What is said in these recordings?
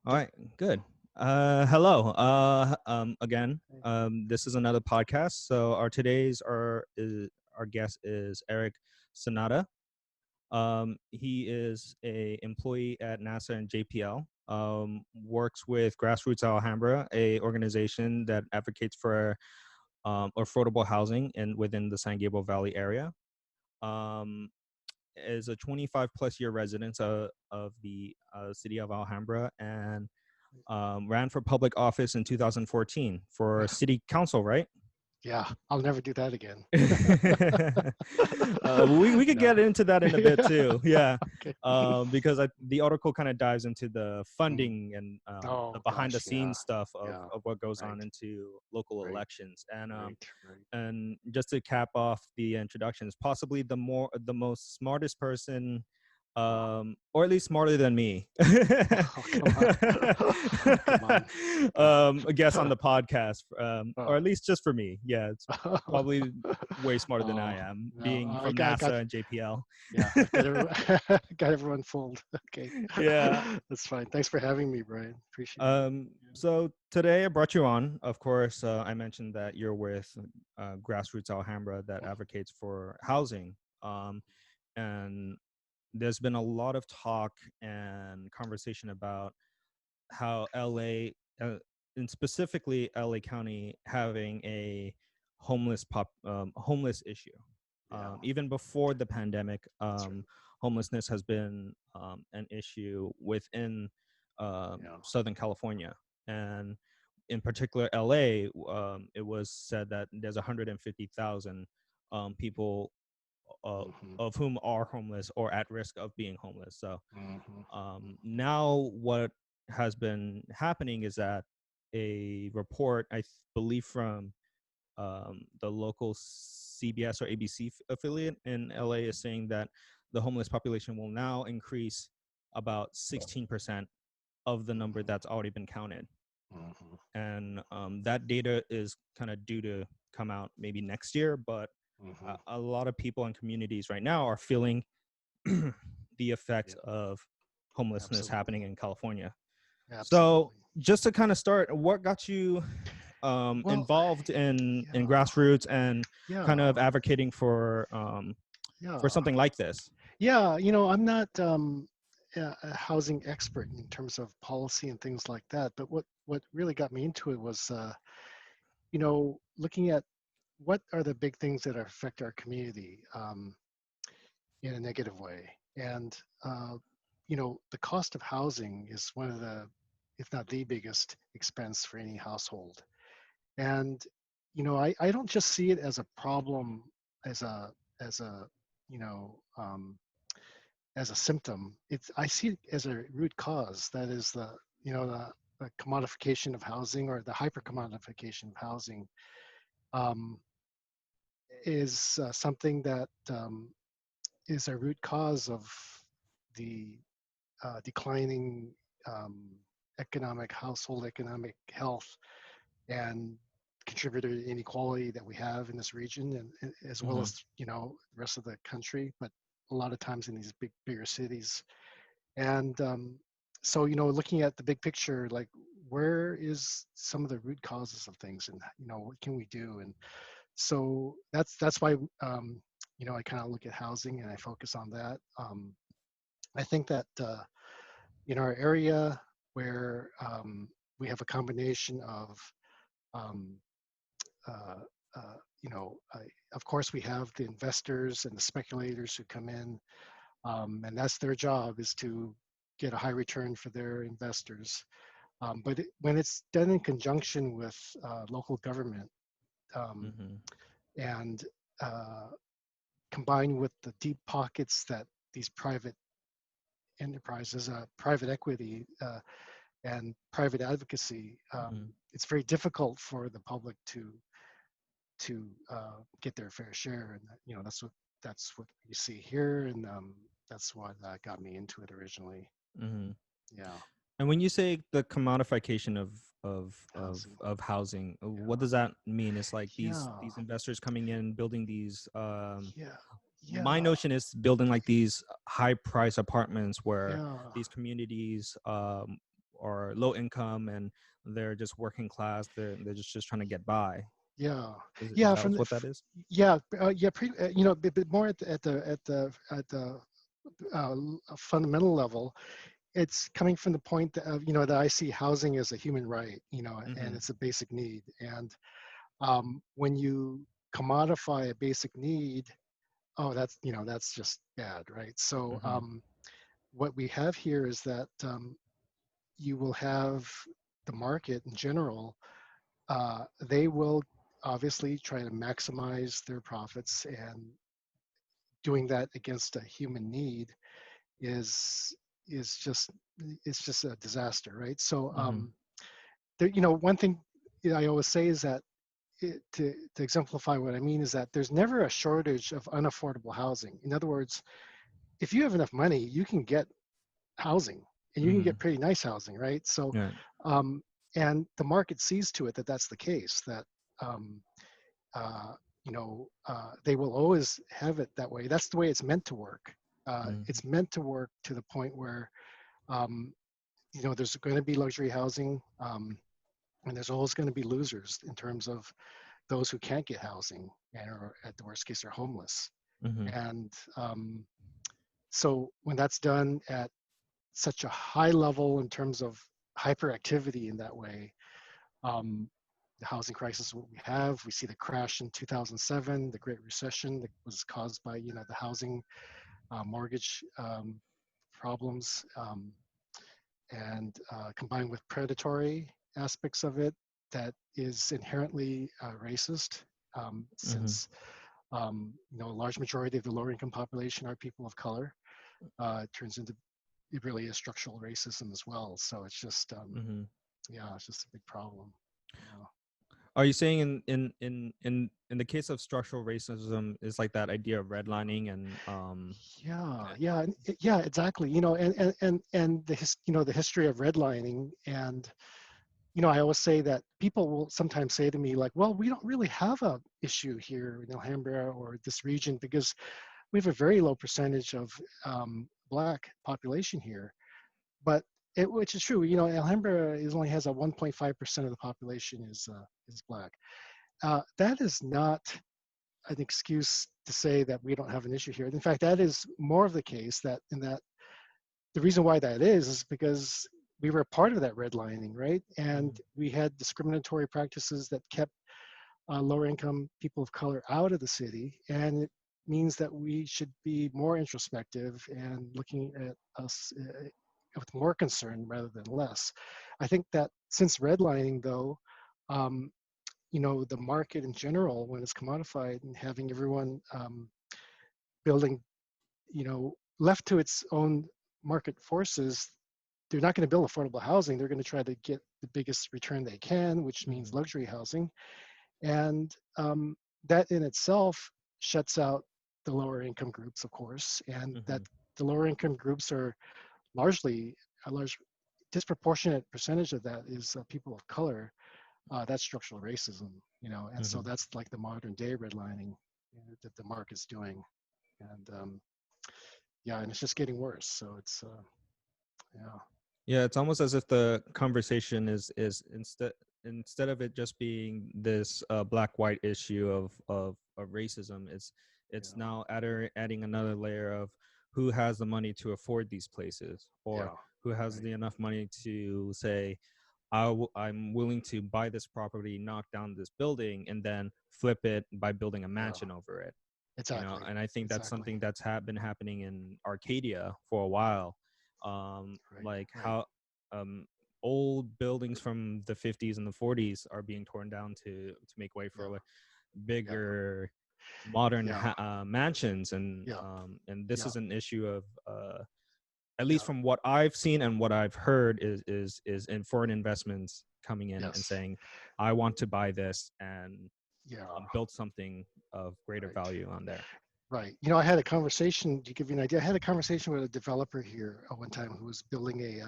All right, good. Hello. Again, this is another podcast. So our guest is Eric Sunada. He is a employee at NASA and JPL. Works with Grassroots Alhambra, a organization that advocates for affordable housing and within the San Gabriel Valley area. Um, is a 25 plus year resident of the city of Alhambra and ran for public office in 2014 for city council, right? Yeah, I'll never do that again. We could No. get into that in a bit Yeah. too. Yeah. Okay. Because the article kind of dives into the Mm. funding and the Oh behind the gosh, yeah, scenes stuff yeah. of what goes on Right, into local right, elections. right. And just to cap off the introductions, possibly the most smartest person, Oh, or at least smarter than me. oh come on, come on. I guess on the podcast, or Oh, at least just for me. Yeah, it's oh, probably way smarter than I oh, am, no, being I from got, NASA and JPL. yeah, I've got everyone, got everyone fooled. Okay, Yeah. that's fine. Thanks for having me, Brian. Appreciate it. So today I brought you on. Of course, I mentioned that you're with Grassroots Alhambra that advocates for housing. And there's been a lot of talk and conversation about how LA, and specifically LA County, having a homeless issue. Yeah, Even before the pandemic, that's right. homelessness has been an issue within Yeah. Southern California, and in particular LA. It was said that there's 150,000 people Mm-hmm. of whom are homeless or at risk of being homeless. So Mm-hmm. now what has been happening is that a report, believe from the local CBS or ABC affiliate in LA, is saying that the homeless population will now increase about 16% of the number Mm-hmm. that's already been counted. Mm-hmm. And that data is kind of due to come out maybe next year, but Mm-hmm. a lot of people and communities right now are feeling the effects Yep. of homelessness Absolutely. happening in California. So Absolutely. just to kind of start, what got you Well, involved in yeah, grassroots and kind yeah, of advocating for yeah, something like this? yeah. I'm not a housing expert in terms of policy and things like that. But what really got me into it was, looking at what are the big things that affect our community in a negative way. And the cost of housing is one of the, if not the biggest expense for any household. And I don't just see it as a problem, as a as a you know as a symptom. I see it as a root cause. That is the commodification of housing, or the hyper commodification of housing, um, is something that is a root cause of the declining um, household economic health, and contributor to inequality that we have in this region, and as well Hmm. as the rest of the country, but a lot of times in these bigger cities. And so looking at the big picture, like, where is some of the root causes of things, and what can we do? And so that's why I kind of look at housing and I focus on that. I think that in our area, where we have a combination of um, uh, of course, we have the investors and the speculators who come in, and that's their job, is to get a high return for their investors. But when it's done in conjunction with local government, um, Hmm. and uh, combined with the deep pockets that these private enterprises, private equity, and private advocacy, Hmm. it's very difficult for the public to get their fair share. And that's what you see here, and that's what got me into it originally. Hmm. Yeah, And when you say the commodification housing. of housing, what Yeah, does that mean? It's like yeah, these investors coming in, building these. yeah, My yeah, notion is building like these high price apartments where yeah. these communities are low income and they're just working class. They're just trying to get by. Yeah, Is yeah. that what that is? Yeah, yeah. You know, but more at the fundamental level, it's coming from the point that, you know, that I see housing as a human right, you know, and Mm-hmm. it's a basic need. And when you commodify a basic need, oh, that's, you know, that's just bad, right? So Mm-hmm. what we have here is that you will have the market in general. They will obviously try to maximize their profits, and doing that against a human need is is just it's just a disaster, right? So Mm-hmm. there, you know, one thing, you know, I always say is that to exemplify what I mean is that there's never a shortage of unaffordable housing. In other words, if you have enough money, you can get housing, and you can Mm-hmm. get pretty nice housing, right? So, Yeah. um, and the market sees to it that that's the case. That um, they will always have it that way. That's the way it's meant to work. Mm-hmm. It's meant to work to the point where um, you know, there's going to be luxury housing, and there's always going to be losers in terms of those who can't get housing and are, at the worst case, are homeless. Mm-hmm. And so when that's done at such a high level in terms of hyperactivity in that way, um, the housing crisis what we have, we see the crash in 2007, the Great Recession that was caused by, you know, the housing mortgage problems, and combined with predatory aspects of it that is inherently racist, Mm-hmm. since you know, a large majority of the lower income population are people of color. It turns into, it really is structural racism as well. So it's just Mm-hmm. yeah, it's just a big problem. Are you saying in the case of structural racism is like that idea of redlining and Yeah, exactly. You know, and you know, the history of redlining. And you know, I always say that people will sometimes say to me like, well, we don't really have a issue here in Alhambra or this region because we have a very low percentage of black population here. But which is true. You know, Alhambra only has a 1.5% of the population is black. That is not an excuse to say that we don't have an issue here. In fact, that is more of the case, that in that the reason why that is because we were a part of that redlining, right? And Mhm. we had discriminatory practices that kept lower income people of color out of the city. And it means that we should be more introspective and looking at us with more concern rather than less. I think that since redlining, though, um, you know, the market in general, when it's commodified and having everyone building, you know, left to its own market forces, they're not going to build affordable housing. They're going to try to get the biggest return they can, which means Mhm. luxury housing. And that in itself shuts out the lower income groups, of course, and that Mhm. the lower income groups are largely a large disproportionate percentage of that is people of color. That's structural racism, you know, and so Mhm. that's like the modern day redlining that the market's doing. And yeah, and it's just getting worse. So it's yeah, Yeah, it's almost as if the conversation is instead of it just being this black white issue of racism, it's yeah, now adding another layer of who has the money to afford these places, or yeah, who has right, the enough money to say I'm willing to buy this property, knock down this building, and then flip it by building a yeah, mansion over it. exactly, And I think that's exactly, something that's been happening in Arcadia for a while. right, Like right, how um, old buildings from the 50s and the 40s are being torn down to make way for yeah, like yeah, bigger modern yeah, mansions, yeah, and this yeah, is an issue of at least yeah, from what I've seen and what I've heard is in foreign investments coming in and yes, saying, I want to buy this and yeah, build something of greater right, value on there. right. You know, I had a conversation to give you an idea. I had a conversation with a developer here one time who was building a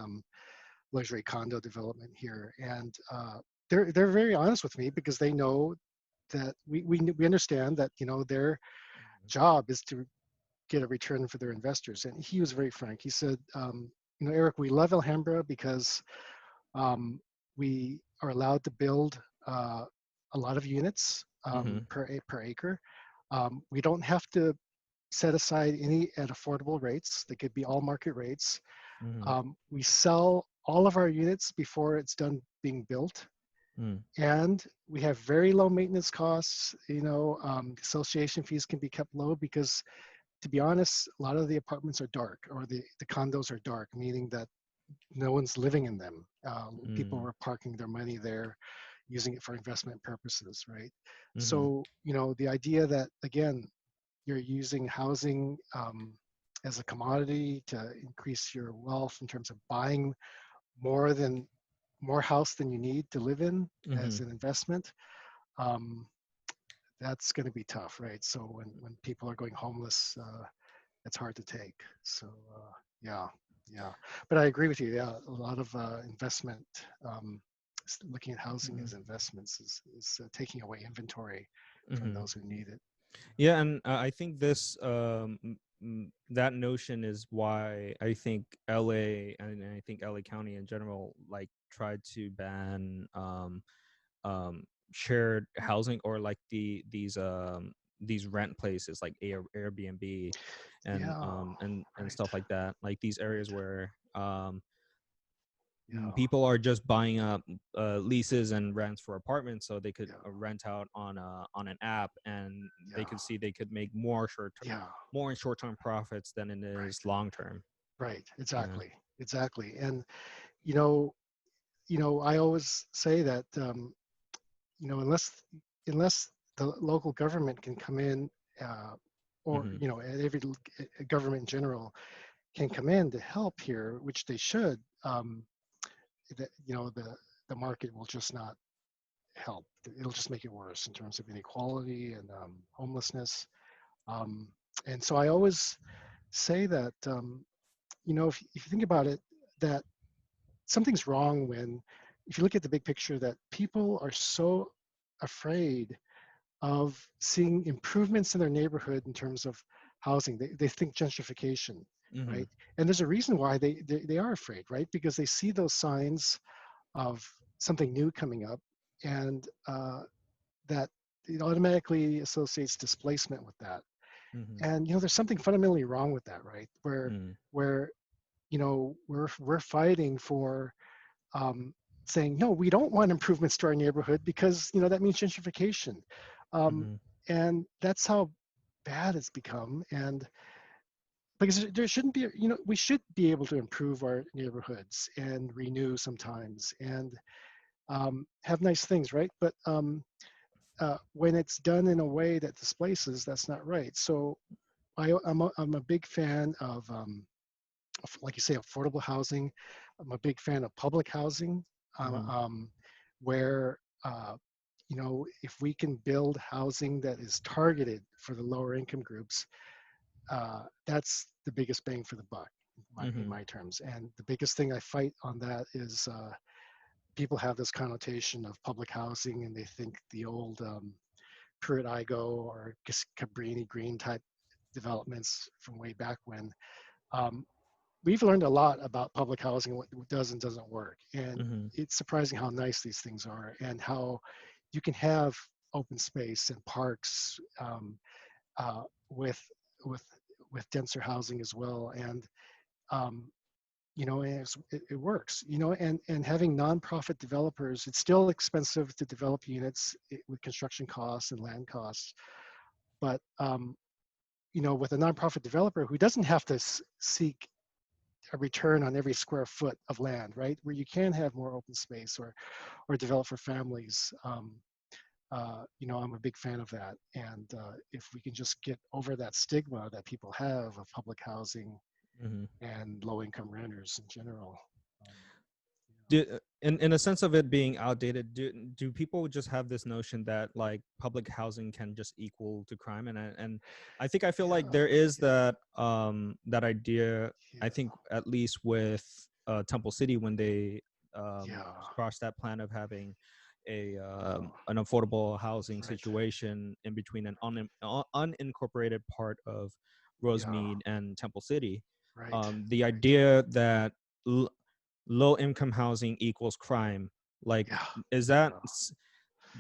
luxury condo development here, and they're very honest with me because they know that we understand that, you know, their job is to get a return for their investors. And he was very frank. He said, you know, Eric, we love Alhambra because Um, we are allowed to build a lot of units Mm-hmm. per acre. We don't have to set aside any at affordable rates. They could be all market rates. Mm-hmm. We sell all of our units before it's done being built, Mm. and we have very low maintenance costs. Association fees can be kept low because, to be honest, a lot of the apartments are dark, or the condos are dark, meaning that no one's living in them. People Mm. were parking their money there, using it for investment purposes, right? Mm-hmm. So, the idea that, again, you're using housing as a commodity to increase your wealth in terms of buying more than more house than you need to live in Mm-hmm. as an investment. um, that's going to be tough, right? So when people are going homeless, it's hard to take. So yeah, yeah. But I agree with you. Yeah, a lot of investment. Looking at housing as investments is taking away inventory from Mm-hmm. those who need it. Yeah, and I think this that notion is why I think LA and I think LA County in general like tried to ban um shared housing or like these rent places like Airbnb Yeah, and right, stuff like that, like these areas right. where Yeah, people are just buying up leases and rents for apartments so they could yeah, rent out on an app, and they yeah, could see they could make yeah. more in short-term profits than it is Right, long term. right. Yeah. Exactly, exactly. And you know, I always say that unless the local government can come in, uh, or Mhm. every government in general can come in to help here, which they should. That the market will just not help. It'll just make it worse in terms of inequality and homelessness. Um, and so I always say that if you think about it, that something's wrong when, if you look at the big picture, that people are so afraid of seeing improvements in their neighborhood in terms of housing. They think gentrification, right? Mhm. And there's a reason why they are afraid, right? Because they see those signs of something new coming up, and that it automatically associates displacement with that. Mhm. And there's something fundamentally wrong with that, right? Mhm. Where we're fighting for, um, saying no, we don't want improvements to our neighborhood because that means gentrification, um, Mhm. and that's how bad it's become. And because there shouldn't be, we should be able to improve our neighborhoods and renew sometimes, and have nice things, right? But when it's done in a way that displaces, that's not right. So I'm a big fan of, like you say, affordable housing. I'm a big fan of public housing, Mhm. where if we can build housing that is targeted for the lower income groups, that's the biggest bang for the buck, in Mhm. my terms. And the biggest thing I fight on that is, people have this connotation of public housing, and they think the old Pruitt-Igoe or Cabrini Green type developments from way back when. Um, we've learned a lot about public housing, what does and doesn't work. And Mhm. it's surprising how nice these things are, and how you can have open space and parks, uh, with with with denser housing as well. And um, it works. And having nonprofit developers, it's still expensive to develop units, with construction costs and land costs. But with a nonprofit developer who doesn't have to seek a return on every square foot of land, right? Where you can have more open space, or develop for families. I'm a big fan of that. And if we can just get over that stigma that people have of public housing Mhm. and low income renters in general. Um, In a sense of it being outdated, do people just have this notion that like public housing can just equal to crime? And I feel like yeah, there is yeah, that idea. I yeah, think at least with Temple City when they yeah, crossed that plan of having an affordable housing right, situation in between an unincorporated part of yeah, Rosemead and Temple City. right, The right, idea that low income housing equals crime. Like, Yeah. is that Yeah.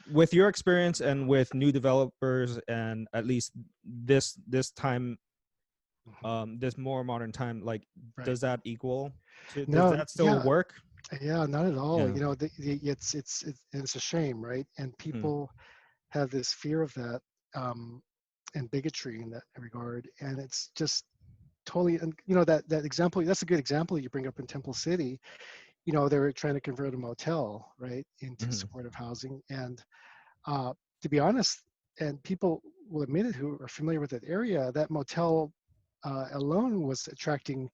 with your experience and with new developers, and at least this time, Mhm. this more modern time, like, Right. does that equal to, does No. that still Yeah. work? Yeah. Not at all. Yeah. You know, it's a shame, right? And Mm, people have this fear of that, um, and bigotry in that regard, and it's just totally. And you know that example. That's a good example you bring up in Temple City. You know, they were trying to convert a motel, right, into mm, supportive housing, and uh, to be honest, and people will admit it who are familiar with that area, that motel alone was attracting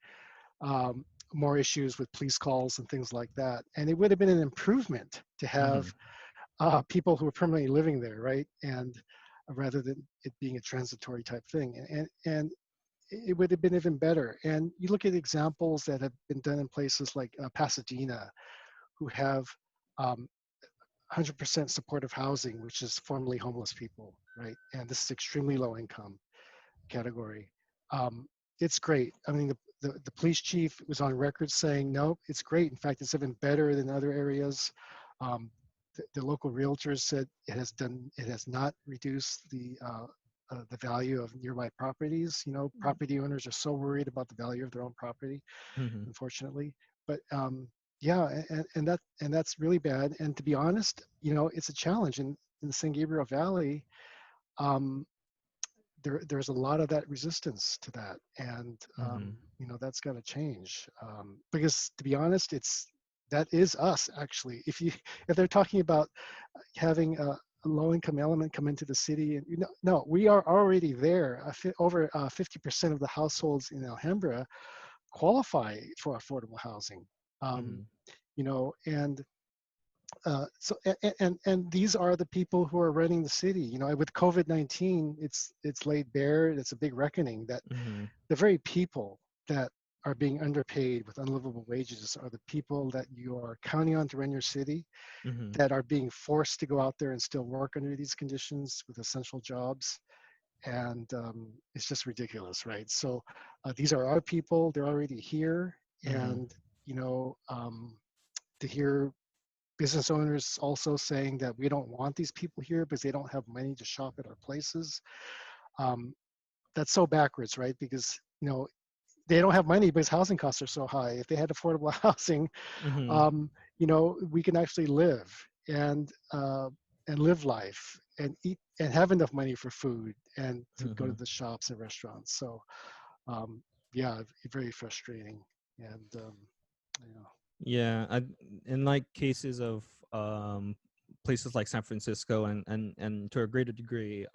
um, more issues with police calls and things like that. And it would have been an improvement to have mm, people who are permanently living there, right? And rather than it being a transitory type thing. And it would have been even better. And you look at examples that have been done in places like Pasadena, who have um, 100% supportive housing, which is formerly homeless people, right? And this is extremely low income category. Um, it's great. I mean, the police chief was on record saying, no, it's great. In fact, it's even better than other areas. The local realtors said it has not reduced the value of nearby properties. You know, property owners are so worried about the value of their own property, mm, unfortunately. But yeah, and that's really bad. And to be honest, you know, it's a challenge in the San Gabriel Valley. Um, there's a lot of that resistance to that, and mm, you know that's got to change, because to be honest, it's that is us actually. If they're talking about having a low income element come into the city, and you know, no, we are already there. Over 50% of the households in Alhambra qualify for affordable housing. Um, mm, you know, and and these are the people who are running the city. You know, with COVID-19, it's laid bare. It's a big reckoning that mm, the very people that are being underpaid with unlivable wages are the people that you are counting on to run your city, mm, that are being forced to go out there and still work under these conditions with essential jobs. And it's just ridiculous, right? So these are our people. They're already here. mm, And, you know, to hear business owners also saying that we don't want these people here because they don't have money to shop at our places. Um, that's so backwards, right? Because you know they don't have money because housing costs are so high. If they had affordable housing, mm, um, you know, we can actually live and live life and eat and have enough money for food and to go to mm. the shops and restaurants. So um, yeah, very frustrating. And you know, Yeah, in like cases of places like San Francisco, and to a greater degree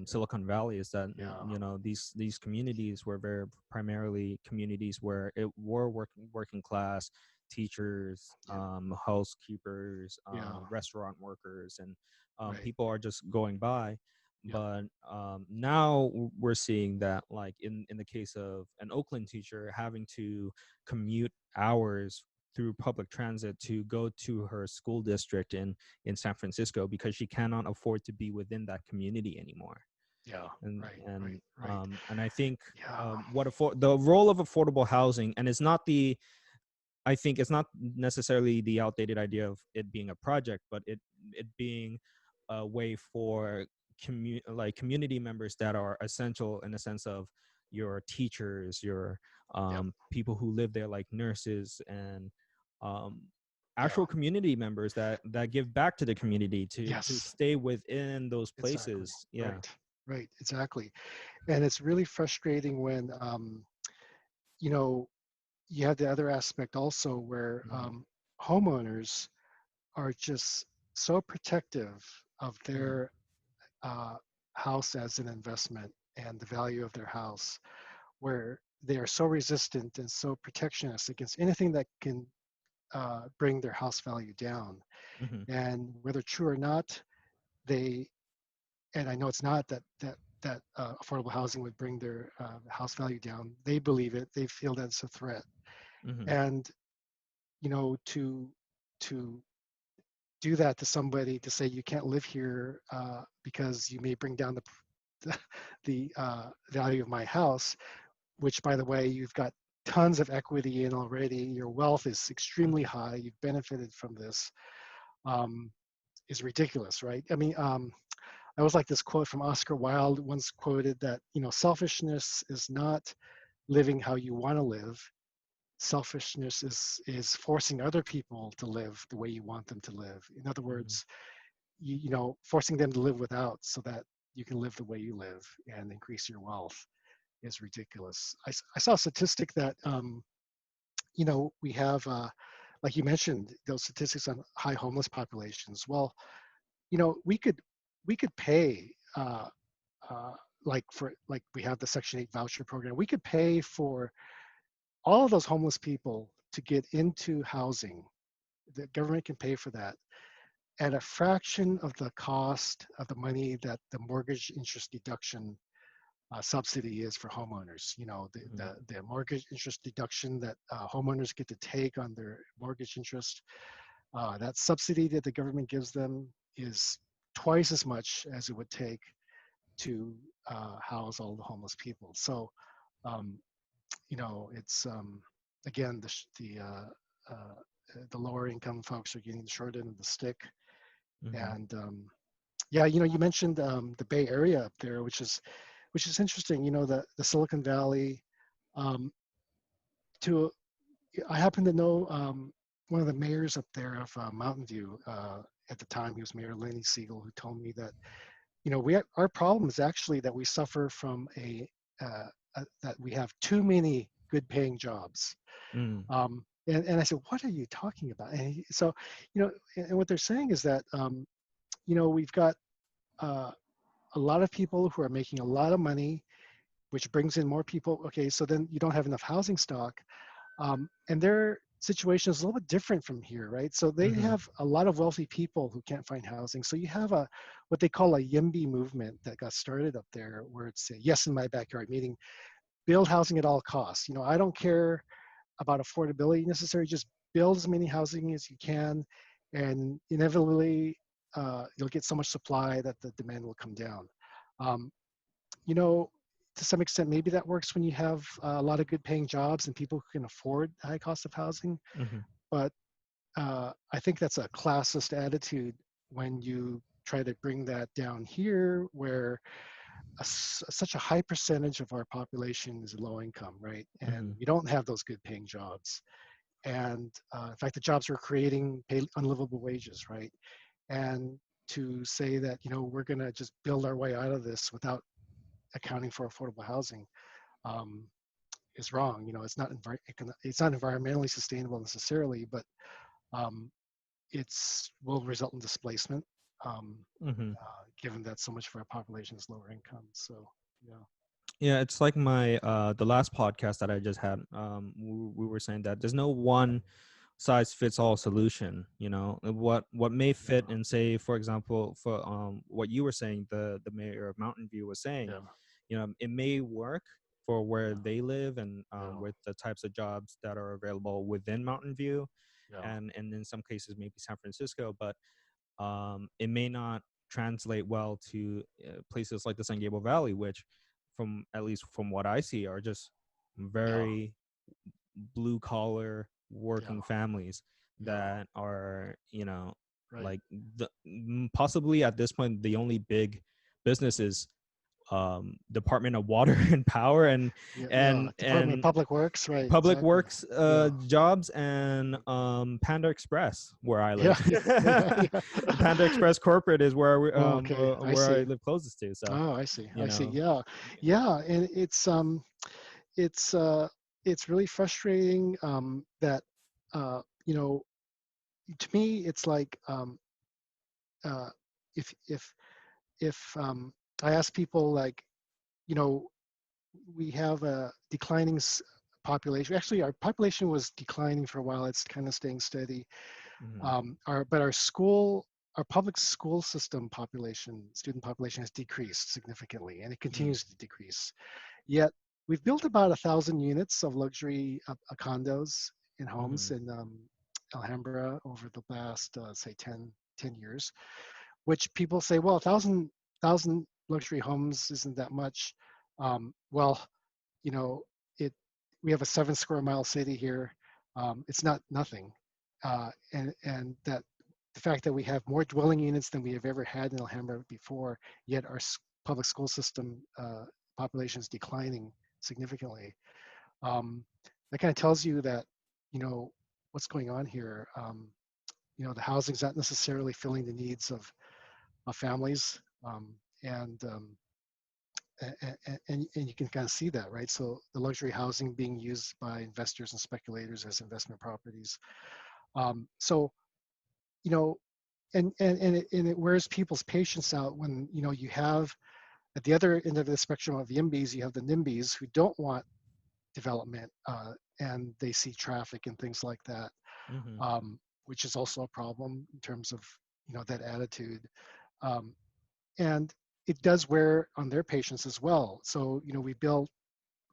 Silicon Valley, is that, yeah, these communities were very primarily communities where it were working class teachers, yeah, housekeepers, yeah, restaurant workers, and right, people are just going by. yeah, But now we're seeing that, like, in the case of an Oakland teacher having to commute hours through public transit to go to her school district in San Francisco, because she cannot afford to be within that community anymore. yeah, And right, right, and right, I think yeah, the role of affordable housing, and it's not the I think it's not necessarily the outdated idea of it being a project, but it being a way for community members that are essential, in the sense of your teachers, your yep, people who live there, like nurses, and um, yeah, actual community members that give back to the community, to yes, stay within those exactly, places. Yeah. right, right, exactly. And it's really frustrating when, you know, you have the other aspect also where Hmm. homeowners are just so protective of Hmm. their uh, house as an investment and the value of their house, where they are so resistant and so protectionist against anything that can bring their house value down. Hmm. And whether true or not, they, and I know it's not that affordable housing would bring their house value down. They believe it. They feel that it's a threat. Hmm. And you know, to do that to somebody, to say you can't live here because you may bring down the value of my house, which by the way, you've got tons of equity in already. Your wealth is extremely high. You've benefited from this. Um, is ridiculous, right? I mean, I always like this quote from Oscar Wilde. Once quoted that, selfishness is not living how you want to live. Selfishness is forcing other people to live the way you want them to live. In other Mm-hmm. words, forcing them to live without so that you can live the way you live and increase your wealth is ridiculous. I saw a statistic that we have, like you mentioned, those statistics on high homeless populations. Well, we could pay, uh, like we have the Section 8 voucher program. We could pay for all of those homeless people to get into housing. The government can pay for that at a fraction of the cost of the money that the mortgage interest deduction subsidy is for homeowners. The mortgage interest deduction that homeowners get to take on their mortgage interest, that subsidy that the government gives them is twice as much as it would take to house all the homeless people. So, um, it's again the lower income folks are getting the short end of the stick. Mm-hmm. And yeah, you mentioned the Bay Area up there, which is interesting. The Silicon Valley. Um, to I happen to know one of the mayors up there of Mountain View. At the time, he was Mayor Lenny Siegel, who told me that our problem is actually that we suffer from that we have too many good-paying jobs. Mm-hmm. And I said, what are you talking about? So, and what they're saying is that we've got uh, a lot of people who are making a lot of money, which brings in more people. Okay, so then you don't have enough housing stock. And their situation is a little bit different from here, right? So they Mm-hmm. have a lot of wealthy people who can't find housing. So you have what they call a YIMBY movement that got started up there, where it's a yes in my backyard, meaning build housing at all costs. I don't care about affordability necessarily, just build as many housing as you can, and inevitably you'll get so much supply that the demand will come down. Um, you know, to some extent, maybe that works when you have a lot of good paying jobs and people who can afford the high cost of housing. Mm-hmm. But I think that's a classist attitude when you try to bring that down here, where such a high percentage of our population is low income, right? And Mm-hmm. we don't have those good paying jobs. And in fact, the jobs we're creating pay unlivable wages, right? And to say that, we're going to just build our way out of this without accounting for affordable housing um, is wrong. It's not environmentally sustainable necessarily, but um, it's will result in displacement, um, Mm-hmm. given that so much of our population is lower income. So yeah, Yeah, it's like my the last podcast that I just had. We were saying that there's no one size fits all solution. What may fit yeah, in, say, for example, for what you were saying, the mayor of Mountain View was saying, yeah, it may work for where yeah, they live and yeah, with the types of jobs that are available within Mountain View, yeah, and in some cases maybe San Francisco, but it may not translate well to places like the San Gabriel Valley, which, from at least from what I see, are just yeah, very blue collar yeah, working families yeah, that are, right. like possibly at this point the only big businesses, Department of Water and Power, and Yeah, yeah. and Department of and Public Works, right? Public Exactly. Works Yeah, jobs, and Panda Express where I live. yeah, yeah, yeah. Panda Express corporate is Oh, okay, I where I see. live closest to. So, Oh, I see. you I see. know, Yeah, yeah, and it's it's really frustrating that you know to me it's like uh, if if if I ask people like you know we have a declining population. Actually, our population was declining for a while. It's kind of staying steady. mhm, Our public school system population, student population has decreased significantly, and it mm, continues to decrease. Yet we've built about 1,000 units of luxury condos in homes mhm, in Alhambra over the last, say, 10 years, which people say, well, 1,000 luxury homes isn't that much. Well, you know, it we have a 7 square mile city here. It's not nothing, and that the fact that we have more dwelling units than we have ever had in Alhambra before, yet our public school system population is declining significantly. Um, that kind of tells you that, you know, what's going on here. You know, the housing's not necessarily filling the needs of families, and and you can kind of see that, right? So the luxury housing being used by investors and speculators as investment properties. So you know, and it wears people's patience out when, you know, you have at the other end of the spectrum of YIMBYs, you have the NIMBYs who don't want development, and they see traffic and things like that, Mm-hmm. which is also a problem in terms of, you know, that attitude. Um, and it does wear on their patience as well. So, you know, we built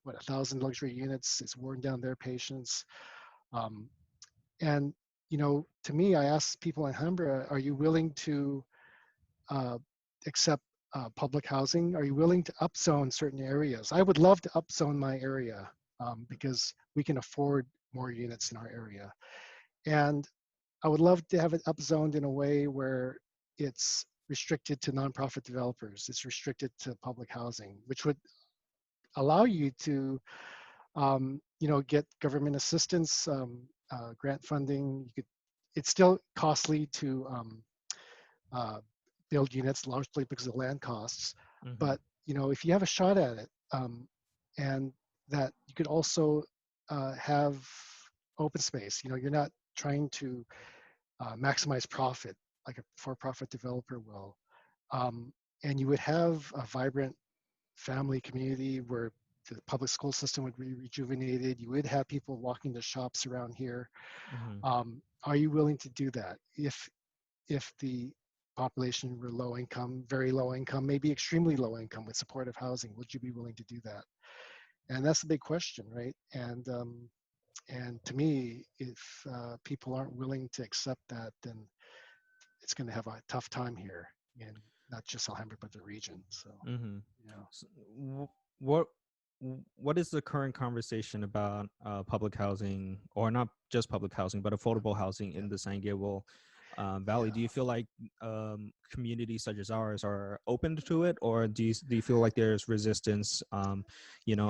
what, 1,000 luxury units. It's worn down their patience. Um, and you know, to me, I ask people in Alhambra, are you willing to uh, accept public housing? Are you willing to upzone certain areas? I would love to upzone my area, because we can afford more units in our area. And I would love to have it upzoned in a way where it's restricted to nonprofit developers. It's restricted to public housing, which would allow you to, you know, get government assistance, grant funding. You could. It's still costly to uh, build units, largely because of land costs. Mm-hmm. But you know, if you have a shot at it, and that you could also have open space. You know, you're not trying to maximize profit like a for-profit developer will, and you would have a vibrant family community where the public school system would be rejuvenated. You would have people walking the shops around here. Mm-hmm. Are you willing to do that? If the population were low income, very low income, maybe extremely low income with supportive housing, would you be willing to do that? And that's the big question, right? And to me, if people aren't willing to accept that, then it's going to have a tough time here, and not just Alhambra, but the region. So, Mm-hmm. you know, So, what what is the current conversation about public housing, or not just public housing, but affordable housing yeah, in the San Gabriel Valley? yeah, Do you feel like communities such as ours are open to it, or do you feel like there's resistance,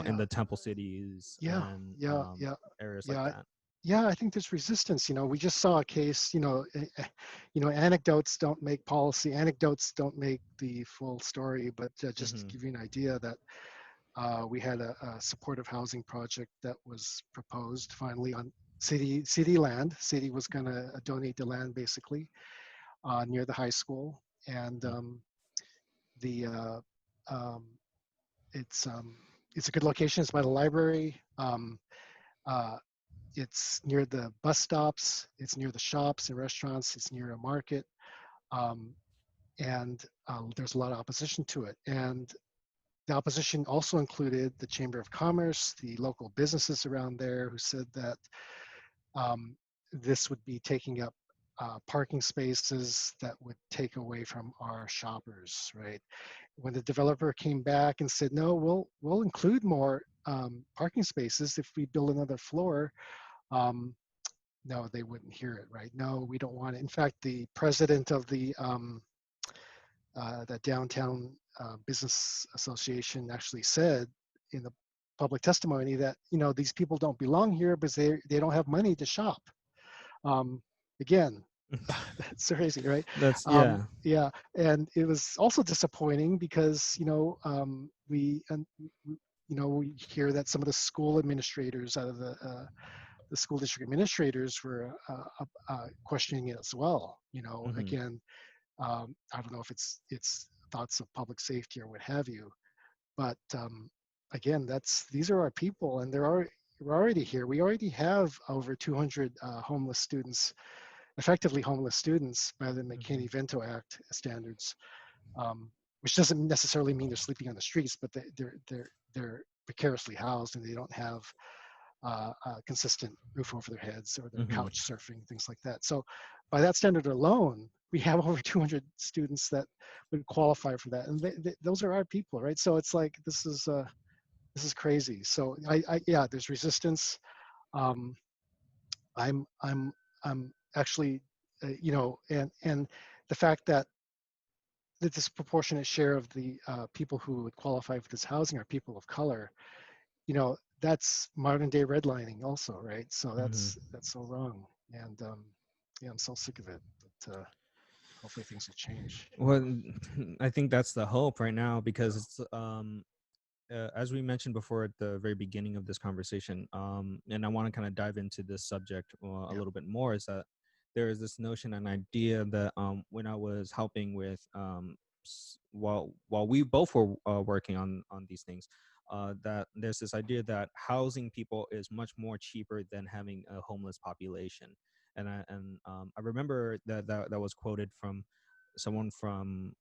in yeah, the temple cities yeah, and yeah, yeah, areas like yeah. that? Yeah, I think there's resistance. You know, we just saw a case. You know, anecdotes don't make policy. Anecdotes don't make the full story. But just to Mm-hmm. give you an idea, that we had a supportive housing project that was proposed finally on city land. City was going to donate the land basically near the high school, and the um, it's um, it's a good location. It's by the library. Uh, it's near the bus stops. It's near the shops and restaurants. It's near a market, um, and there's a lot of opposition to it. And the opposition also included the Chamber of Commerce, the local businesses around there, who said that um, this would be taking up parking spaces that would take away from our shoppers, right? When the developer came back and said, no, we'll include more parking spaces if we build another floor, um, no, they wouldn't hear it, right? No, we don't want it. In fact, the president of the downtown business association actually said in the public testimony that, you know, these people don't belong here because they don't have money to shop. Um, again, that's crazy, right? That's yeah. Yeah, and it was also disappointing because, you know, we hear that some of the school administrators out of the school district administrators were questioning it as well. You know, Mm-hmm. again, I don't know if it's thoughts of public safety or what have you, but again, these are our people, and we're already here. We already have over 200 homeless students, effectively homeless students by the Mm-hmm. McCain-Vento Act standards, which doesn't necessarily mean they're sleeping on the streets, but they're precariously housed and they don't have a consistent roof over their heads, or they're Mm-hmm. couch surfing, things like that. So by that standard alone, we have over 200 students that would qualify for that. And those are our people, right? So it's like, this is, this is crazy. So I yeah, there's resistance. Um, I'm I'm actually, you know, and the fact that the disproportionate share of the people who would qualify for this housing are people of color, you know, that's modern day redlining also, right? So that's so wrong. And yeah, I'm so sick of it. But hopefully things will change. Well, I think that's the hope right now Yeah, because it's as we mentioned before at the very beginning of this conversation, and I want to kind of dive into this subject a yeah, little bit more, is that there is this notion and idea that when I was helping with while we both were working on these things, that there's this idea that housing people is much more cheaper than having a homeless population, and I remember that was quoted from someone from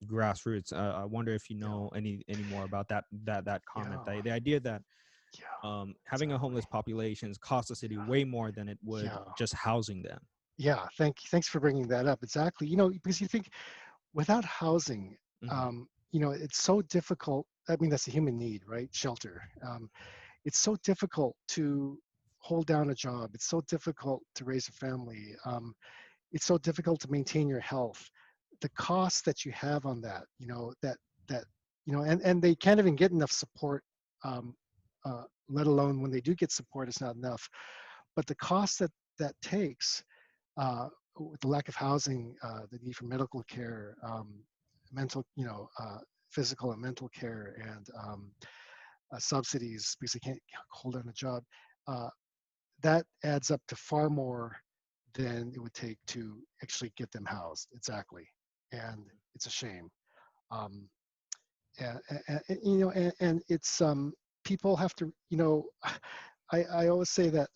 grassroots. I wonder if you yeah, know any more about that comment. yeah, The idea that yeah, having a exactly. homeless population costs the city Yeah, way more than it would yeah, just housing them. yeah. Thanks for bringing that up. Exactly. You know, because you think without housing, Hmm. you know, it's so difficult. I mean, that's a human need, right? Shelter. It's so difficult to hold down a job. It's so difficult to raise a family. It's so difficult to maintain your health. The costs that you have on that, you know, that you know, and they can't even get enough support. Let alone when they do get support, it's not enough. But the cost that that takes, with the lack of housing, the need for medical care, mental, you know, physical and mental care, and subsidies because they can't hold down a job. Uh, that adds up to far more than it would take to actually get them housed. Exactly, and it's a shame. Um, and you know, and it's people have to, you know, I always say that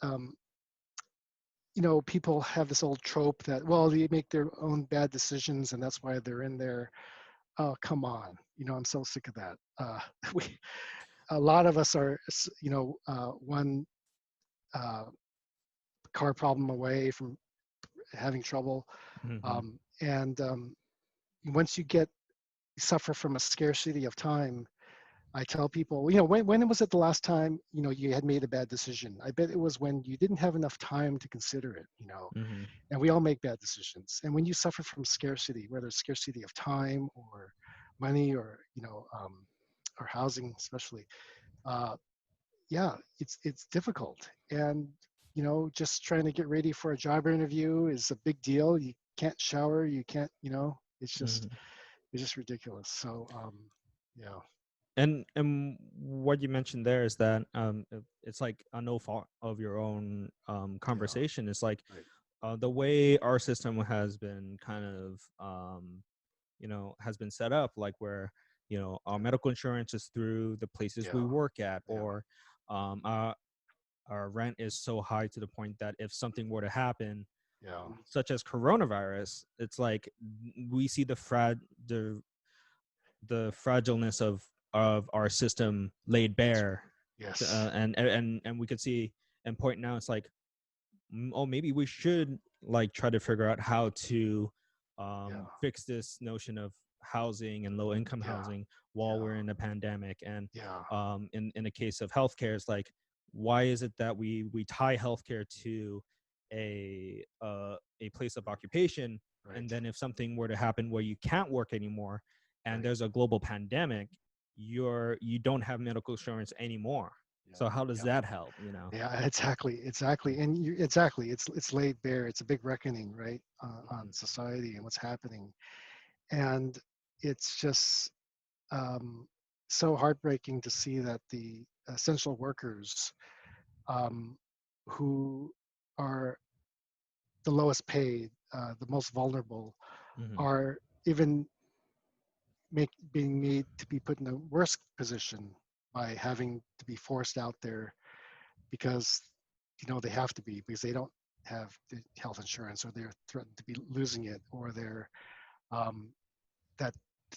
you know, people have this old trope that, well, they make their own bad decisions and that's why they're in there. Oh, come on, you know, I'm so sick of that. We, a lot of us are, you know, one uh, car problem away from having trouble. Hmm. And once you get suffer from a scarcity of time, I tell people, you know, when was it the last time, you know, you had made a bad decision? I bet it was when you didn't have enough time to consider it, you know, Hmm. and we all make bad decisions. And when you suffer from scarcity, whether it's scarcity of time or money or, you know, or housing, especially, uh, yeah, it's difficult. And, you know, just trying to get ready for a job interview is a big deal. You can't shower, you can't, you know, Hmm. it's just ridiculous. So, yeah, And what you mentioned there is that it's like a no fault of your own yeah, conversation. It's like right. the way our system has been kind of has been set up, like where our medical insurance is through the places we Yeah, work at, yeah, or our rent is so high to the point that if something were to happen, yeah, such as coronavirus, it's like we see the the fragileness of our system laid that's bare, yes, and we could see and point now it's like, oh, maybe we should like try to figure out how to yeah, fix this notion of housing and low income yeah, housing while yeah, we're in a pandemic. And yeah, in the case of healthcare, it's like, why is it that we tie healthcare to a place of occupation, and right, then if something were to happen where you can't work anymore and right, there's a global pandemic, you don't have medical insurance anymore. yeah, So how does yeah. that help? Yeah, exactly, exactly, and exactly, it's laid bare. It's a big reckoning, right, on Mhm. society and what's happening, and it's just um, so heartbreaking to see that the essential workers, um, who are the lowest paid, the most vulnerable, Mhm. are even being made to be put in a worse position by having to be forced out there because you know they have to be because they don't have the health insurance or they're threatened to be losing it or they're um, that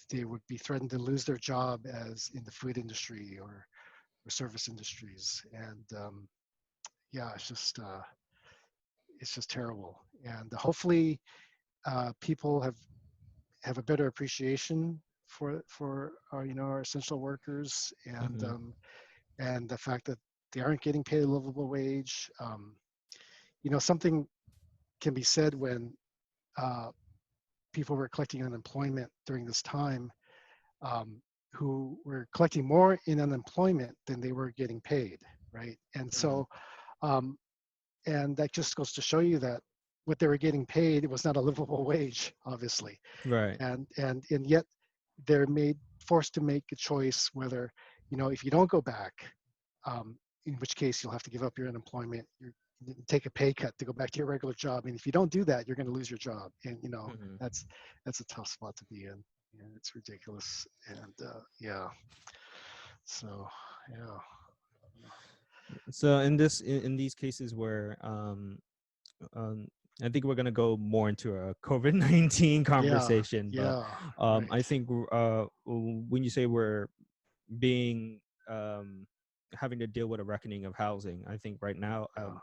they would be threatened to lose their job as in the food industry or service industries and yeah it's just terrible and hopefully people have a better appreciation for our, our essential workers, Mm-hmm. and the fact that they aren't getting paid a livable wage. Something can be said when uh, people were collecting unemployment during this time, um, who were collecting more in unemployment than they were getting paid, right? And Mm-hmm. so, um, and that just goes to show you that what they were getting paid was not a livable wage, obviously, Right. and yet they're made forced to make a choice whether, if you don't go back, in which case you'll have to give up your unemployment, take a pay cut to go back to your regular job, and if you don't do that, you're going to lose your job, and Mm-hmm. that's that's a tough spot to be in, and it's ridiculous, and yeah, so yeah, So in these cases where um, I think we're gonna go more into a COVID-19 yeah, conversation, but yeah, right, I think when you say we're being having to deal with a reckoning of housing, I think right now yeah,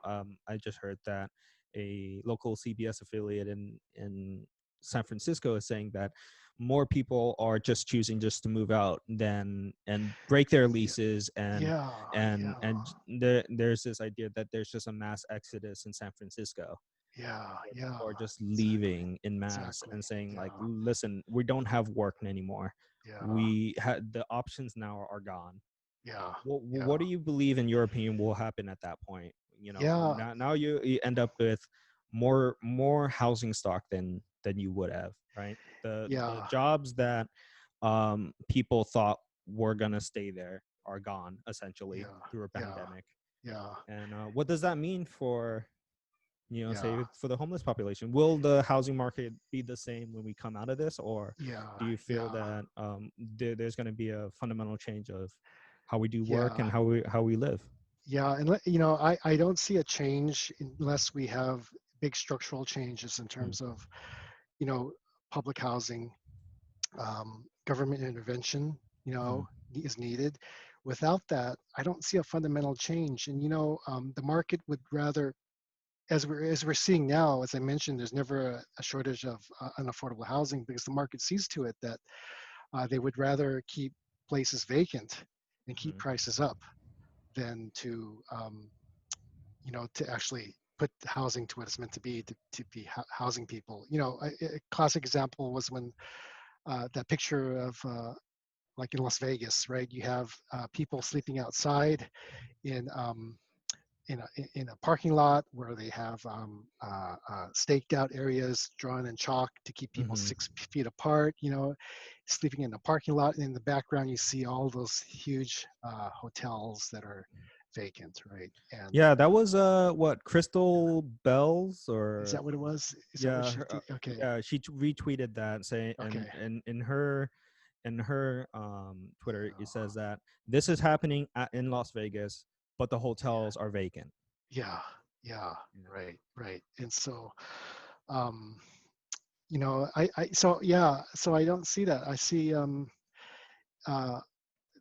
I just heard that a local CBS affiliate in San Francisco is saying that more people are just choosing just to move out than and break their yeah, leases yeah, there's this idea that there's just a mass exodus in San Francisco yeah, where yeah, people are just exactly, leaving in mass exactly, and saying like, yeah, listen, we don't have work anymore. yeah, We had the options now are gone. yeah, What yeah, do you believe in your opinion will happen at that point? yeah, Now you end up with more housing stock than you would have, right? The yeah, jobs that people thought were gonna stay there are gone essentially yeah, through a yeah, pandemic. yeah, And what does that mean for yeah, say for the homeless population? Will the housing market be the same when we come out of this, or yeah, do you feel yeah, that there's going to be a fundamental change of how we do work yeah, and how we live? yeah, and I don't see a change unless we have big structural changes in Mm, terms of, you know public housing, government intervention, mhm, is needed. Without that, I don't see a fundamental change, and the market would rather, as we're seeing now, as I mentioned, there's never a shortage of unaffordable housing because the market sees to it that they would rather keep places vacant and keep mhm, prices up than to actually put the housing to what it's meant to be, to be housing people. A classic example was when that picture of, like in Las Vegas, right? You have people sleeping outside in in a parking lot where they have staked out areas drawn in chalk to keep people mhm. 6 feet apart. Sleeping in the parking lot, and in the background you see all those huge hotels that are vacant, right? And Yeah, that was what Crystal Bells is or that what it was? Is that what yeah she did? Okay, yeah she retweeted that saying okay, and in her Twitter it yeah, says that this is happening in Las Vegas, but the hotels are vacant. yeah, yeah, Yeah. right, right. And so, um, so yeah, so I don't see that. I see uh,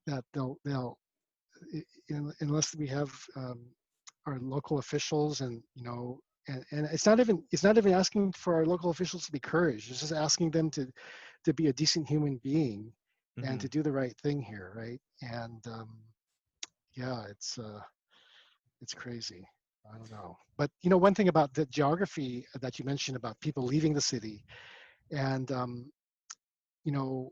that they'll unless we have our local officials, and and it's not even asking for our local officials to be courage. It's just asking them to be a decent human being and to Mhm. do the right thing here, right? And yeah, it's crazy. I don't know, but one thing about the geography that you mentioned about people leaving the city, and you know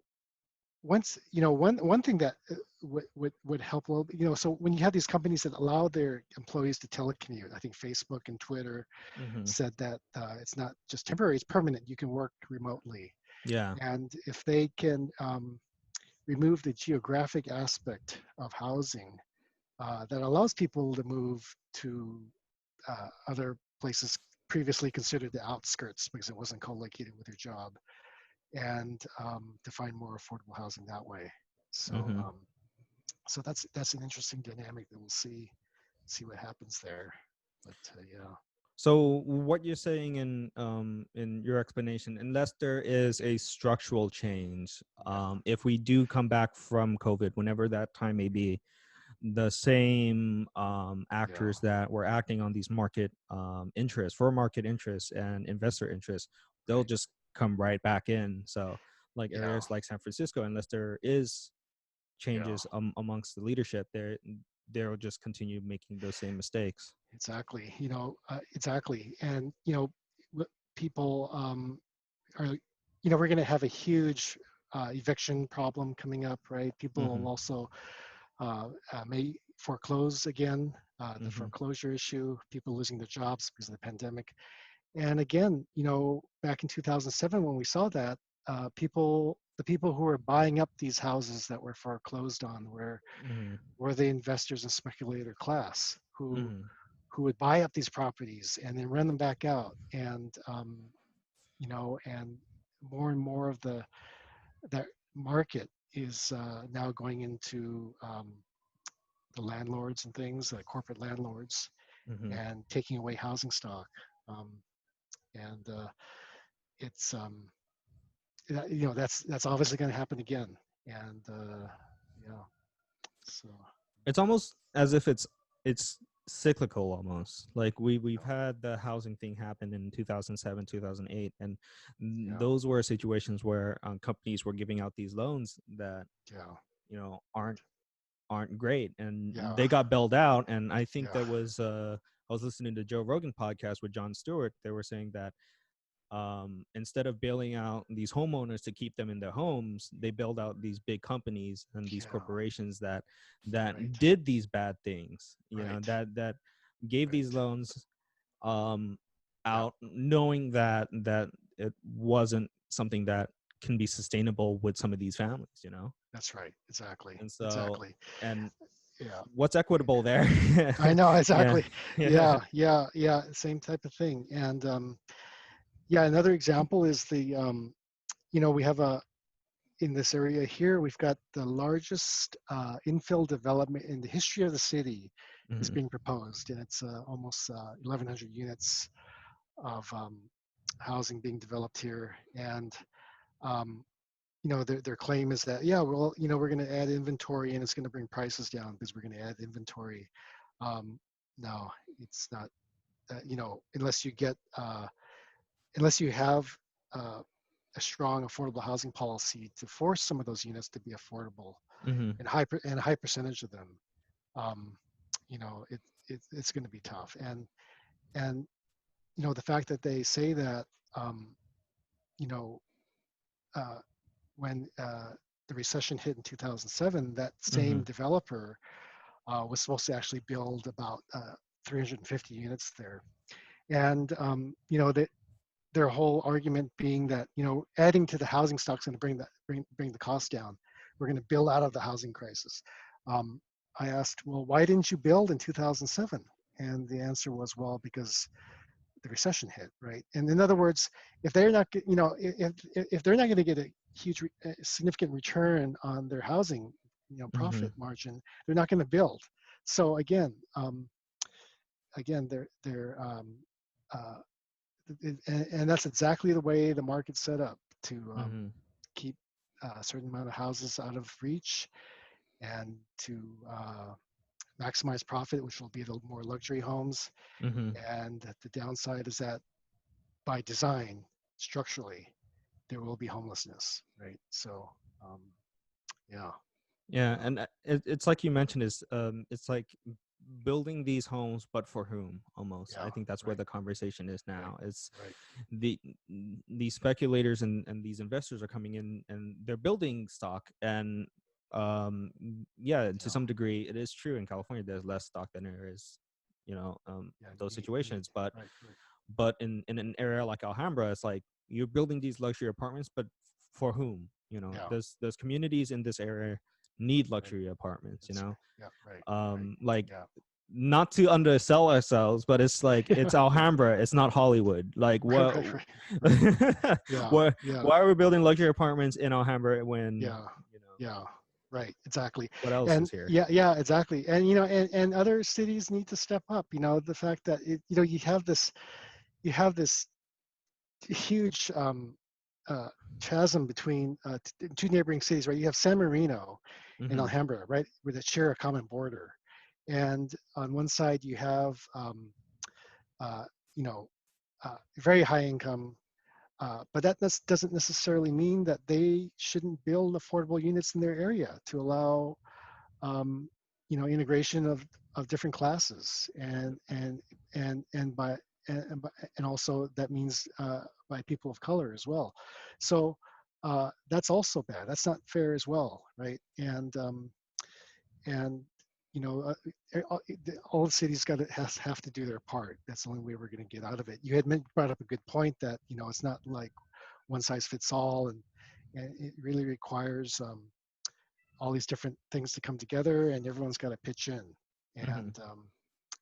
once one thing that would help a little bit, so when you have these companies that allow their employees to telecommute, I think Facebook and Twitter Mhm. said that it's not just temporary, it's permanent. You can work remotely, Yeah. and if they can remove the geographic aspect of housing, that allows people to move to other places previously considered the outskirts because it wasn't co-located with their job, and to find more affordable housing that way. So, Mhm. so that's an interesting dynamic that we'll see what happens there. But yeah, So what you're saying in your explanation, unless there is a structural change, yeah, if we do come back from COVID, whenever that time may be, the same yeah, actors that were acting on these market interests for market interests and investor interests, they'll right, just come right back in. So like Yeah. areas like San Francisco, unless there is Yeah. changes amongst the leadership, they'll just continue making those same mistakes. Exactly. Exactly. And people are, we're going to have a huge eviction problem coming up, right? People Mm-hmm. will also may foreclose again. The Mm-hmm. foreclosure issue, people losing their jobs because of the pandemic. And again, back in 2007 when we saw that, the people who were buying up these houses that were foreclosed on Mm-hmm. were the investors and speculator class Mm-hmm. who would buy up these properties and then rent them back out. And more and more of that market is now going into the landlords and things, corporate landlords, Mm-hmm. and taking away housing stock. Um, and it's that's obviously going to happen again. And yeah, so It's almost as if it's cyclical almost. Like we've had the housing thing happen in 2007, 2008, and yeah, those were situations where companies were giving out these loans that yeah, aren't great, and yeah, they got bailed out. And I think yeah, there was I was listening to Joe Rogan podcast with Jon Stewart. They were saying that instead of bailing out these homeowners to keep them in their homes, they bailed out these big companies and these yeah. corporations that Right, did these bad things, right, that gave these right. loans um, Yeah, out, knowing that it wasn't something that can be sustainable with some of these families. that's right. Exactly, And so, exactly. and Yeah, what's equitable there? I know Yeah, exactly. yeah. Yeah, yeah, yeah. Same type of thing. And yeah, another example is we have in this area here, we've got the largest infill development in the history of the city is Hmm. being proposed, and it's almost 1,100 units of housing being developed here. And um, their claim is that, yeah, well, we're going to add inventory and it's going to bring prices down because we're going to add inventory. Um, no, it's not. Unless unless you have uh, a strong affordable housing policy to force some of those units to be affordable, Hmm. and a high percentage of them, um, it's going to be tough. And the fact that they say that, um, you know, uh, when the recession hit in 2007, that same Hmm. developer was supposed to actually build about 350 units there. And their whole argument being that adding to the housing stock is going to bring the cost down. We're going to build out of the housing crisis. Um, I asked, well, why didn't you build in 2007? And the answer was, well, because the recession hit, right? And in other words, if they're not, if they're not going to get a huge, significant return on their housing, Hmm. profit margin, they're not going to build. So again, uh, and that's exactly the way the market's set up to Hmm. keep a certain amount of houses out of reach and to maximize profit, which will be the more luxury homes. Hmm. And the downside is that by design, structurally, there will be homelessness, right? So, um, yeah, Yeah, yeah, and it's like you mentioned, is it's like building these homes, but for whom? Almost, I yeah, think that's where right, the conversation is right, now. It's right, the these speculators and these investors are coming in and they're building stock, and yeah, to yeah, some degree, it is true in California. There's less stock than there is, yeah, those need, situations, but right, right, in an area like Alhambra, it's like you're building these luxury apartments, but for whom? yeah, There's communities in this area need right, luxury apartments. that's right, yeah, right, right, Like, yeah, not to undersell ourselves, but it's like yeah, it's Alhambra, it's not Hollywood. Like, right, what? right, right, right, yeah, why yeah, why are we building luxury apartments in Alhambra when yeah, yeah, right, exactly. what else And is here? yeah, yeah, exactly. And and other cities need to step up. The fact that you have this huge uh, chasm between two neighboring cities, right? You have San Marino and Hmm. Alhambra, right, where they share a common border. And on one side, you have, uh, you know, very high income, But that doesn't necessarily mean that they shouldn't build affordable units in their area to allow, um, integration of different classes, and by and also that means by people of color as well. So that's also bad. That's not fair as well, right? And you know, all the cities got to have to do their part. That's the only way we're going to get out of it. You had brought up a good point that it's not like one size fits all, and it really requires all these different things to come together, and everyone's got to pitch in. Mm-hmm. And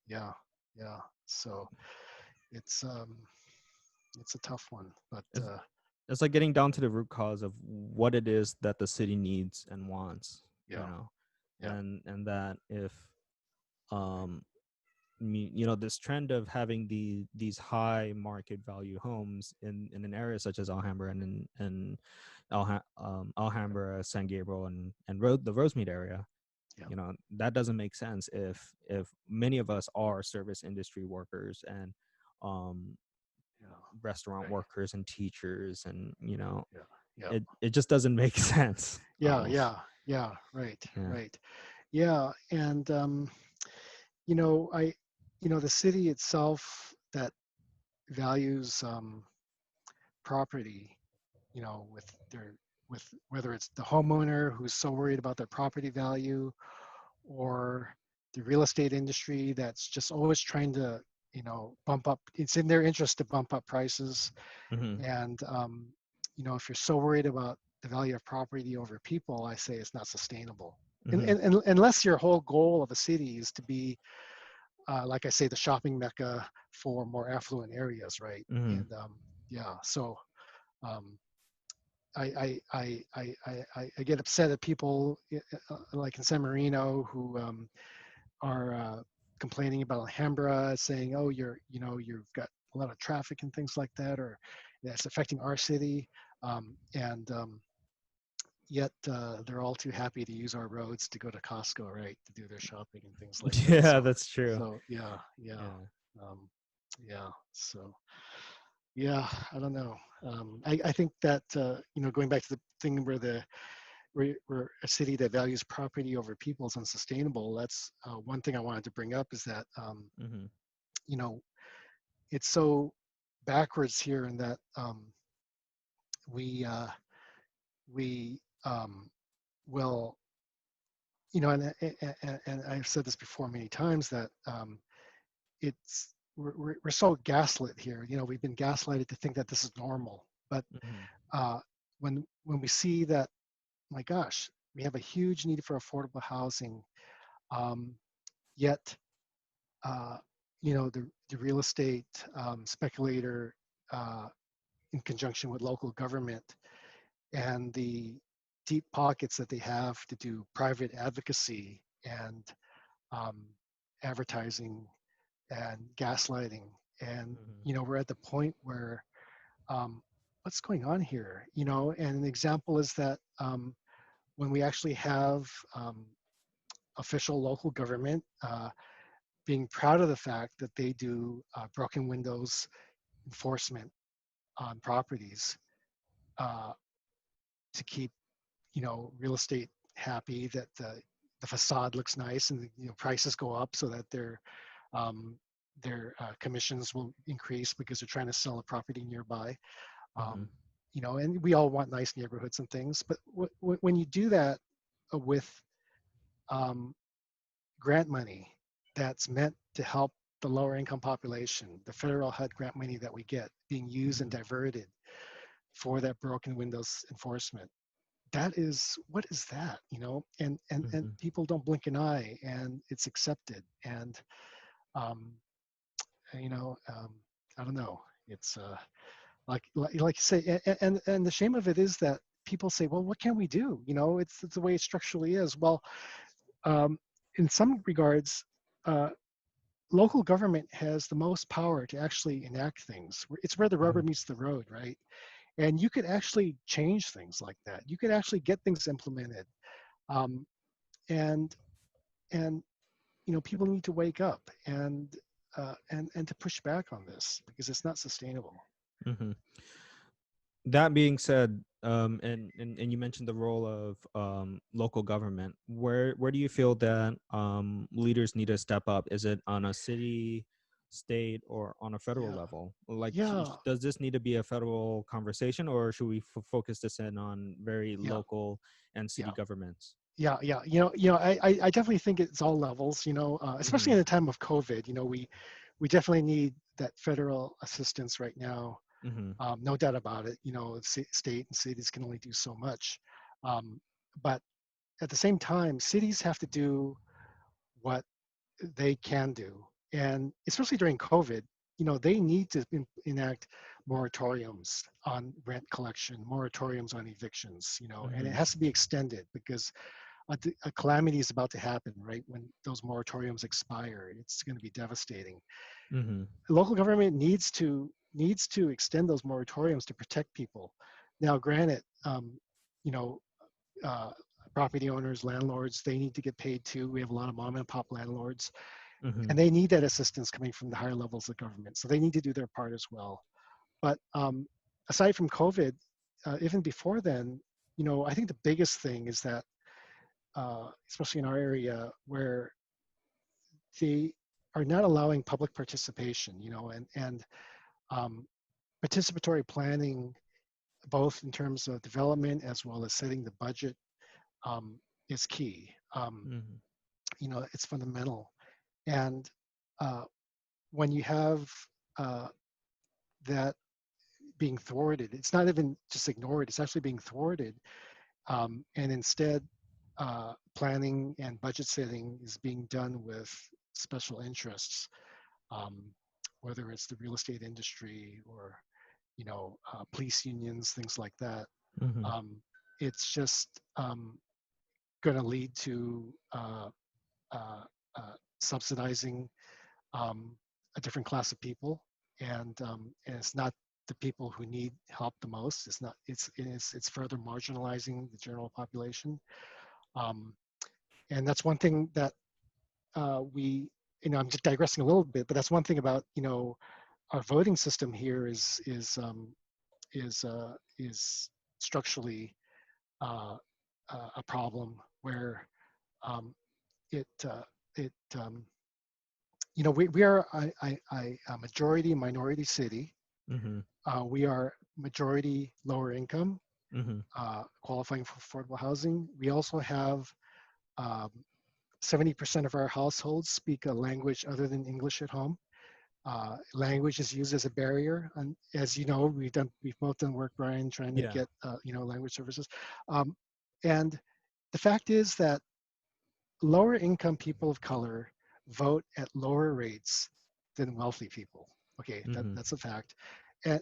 yeah, yeah. So it's um, it's a tough one, but It's, it's like getting down to the root cause of what it is that the city needs and wants, you yeah, know, yeah, and that if um this trend of having these high market value homes in an area such as Alhambra and Alhambra, San Gabriel, and the Rosemead area, yeah, that doesn't make sense if many of us are service industry workers and um yeah, restaurant right, workers and teachers, and yeah, yeah, it just doesn't make sense yeah, almost. yeah, yeah, right, Yeah. right. Yeah, and you know, I, the city itself that values property, with with whether it's the homeowner who's so worried about their property value, or the real estate industry that's just always trying to, bump up. It's in their interest to bump up prices, Mm-hmm. and if you're so worried about the value of property over people, I say it's not sustainable. Mm-hmm. And unless your whole goal of a city is to be, like I say, the shopping mecca for more affluent areas, right? Mm-hmm. And yeah, so um, I get upset at people like in San Marino who are complaining about Alhambra, saying, "Oh, you've got a lot of traffic and things like that, or that's affecting our city," and yet they're all too happy to use our roads to go to Costco, right, to do their shopping and things like that. Yeah, So, that's true. yeah, yeah, Yeah. um, yeah. So, yeah, I don't know. I think that going back to the thing where where a city that values property over people is unsustainable. That's one thing I wanted to bring up, is that Mm-hmm. you know it's so backwards here in that we we will, and I've said this before many times, that we're so gaslit here. We've been gaslighted to think that this is normal, but Mm-hmm. uh, when we see that, my gosh, we have a huge need for affordable housing, um, yet uh, the real estate speculator, uh, in conjunction with local government, and the deep pockets that they have to do private advocacy and um, advertising and gaslighting. And Mm-hmm. we're at the point where, um, what's going on here? And an example is that, when we actually have official local government being proud of the fact that they do broken windows enforcement on properties, uh, to keep real estate happy, that the facade looks nice, and prices go up so that um, their commissions will increase because they're trying to sell a property nearby. Mm-hmm. um, and we all want nice neighborhoods and things, but when you do that with um, grant money that's meant to help the lower income population, the federal HUD grant money that we get being used and Mm-hmm. diverted for that broken windows enforcement, that is, what is that? And Mm-hmm. people don't blink an eye, and it's accepted. And um, you know um, I don't know, it's like you say, and the shame of it is that people say, well, what can we do? It's the way it structurally is. Well, um, in some regards, uh, local government has the most power to actually enact things. It's where the Mm-hmm. rubber meets the road, right? And you could actually change things like that. You could actually get things implemented. um, and and people need to wake up, and to push back on this, because it's not sustainable. Mm-hmm. That being said, and you mentioned the role of local government. Where do you feel that leaders need to step up? Is it on a city, state, or on a federal Yeah, level? Like, yeah, does this need to be a federal conversation, or should we focus this in on very yeah, local and city yeah. governments? Yeah. I definitely think it's all levels. Especially Mm-hmm. in the time of COVID. We definitely need that federal assistance right now. Mm-hmm. No doubt about it. State and cities can only do so much, but at the same time, cities have to do what they can do, and especially during COVID, they need to enact moratoriums on rent collection, moratoriums on evictions, and it Mm-hmm. has to be extended because a calamity is about to happen, right? When those moratoriums expire, it's going to be devastating. Mm-hmm. Local government needs to extend those moratoriums to protect people. Now, granted, you know, uh, property owners, landlords, they need to get paid too. We have a lot of mom and pop landlords, Mm-hmm. and they need that assistance coming from the higher levels of government. So they need to do their part as well. But aside from COVID, even before then, I think the biggest thing is that, especially in our area, where they are not allowing public participation, and um, participatory planning, both in terms of development as well as setting the budget, um, is key. Mm-hmm. It's fundamental. And uh, when you have uh, that being thwarted, it's not even just ignored, it's actually being thwarted. And instead, planning and budget setting is being done with special interests, um, whether it's the real estate industry or police unions, things like that. Mm-hmm. Um, it's just going to lead to uh, subsidizing a different class of people, and it's not the people who need help the most. It's not. It's further marginalizing the general population, um, and that's one thing that we. I'm just digressing a little bit, but that's one thing about our voting system here is structurally uh, a problem where um, it it we are a majority minority city. Mm-hmm. We are majority lower income, Mm-hmm. qualifying for affordable housing. We also have um, 70% of our households speak a language other than English at home. Language is used as a barrier, and as you know, we've both done work, Bryan, trying to Yeah. get language services. Um, and the fact is that lower income people of color vote at lower rates than wealthy people. Okay, Mm-hmm. that's a fact.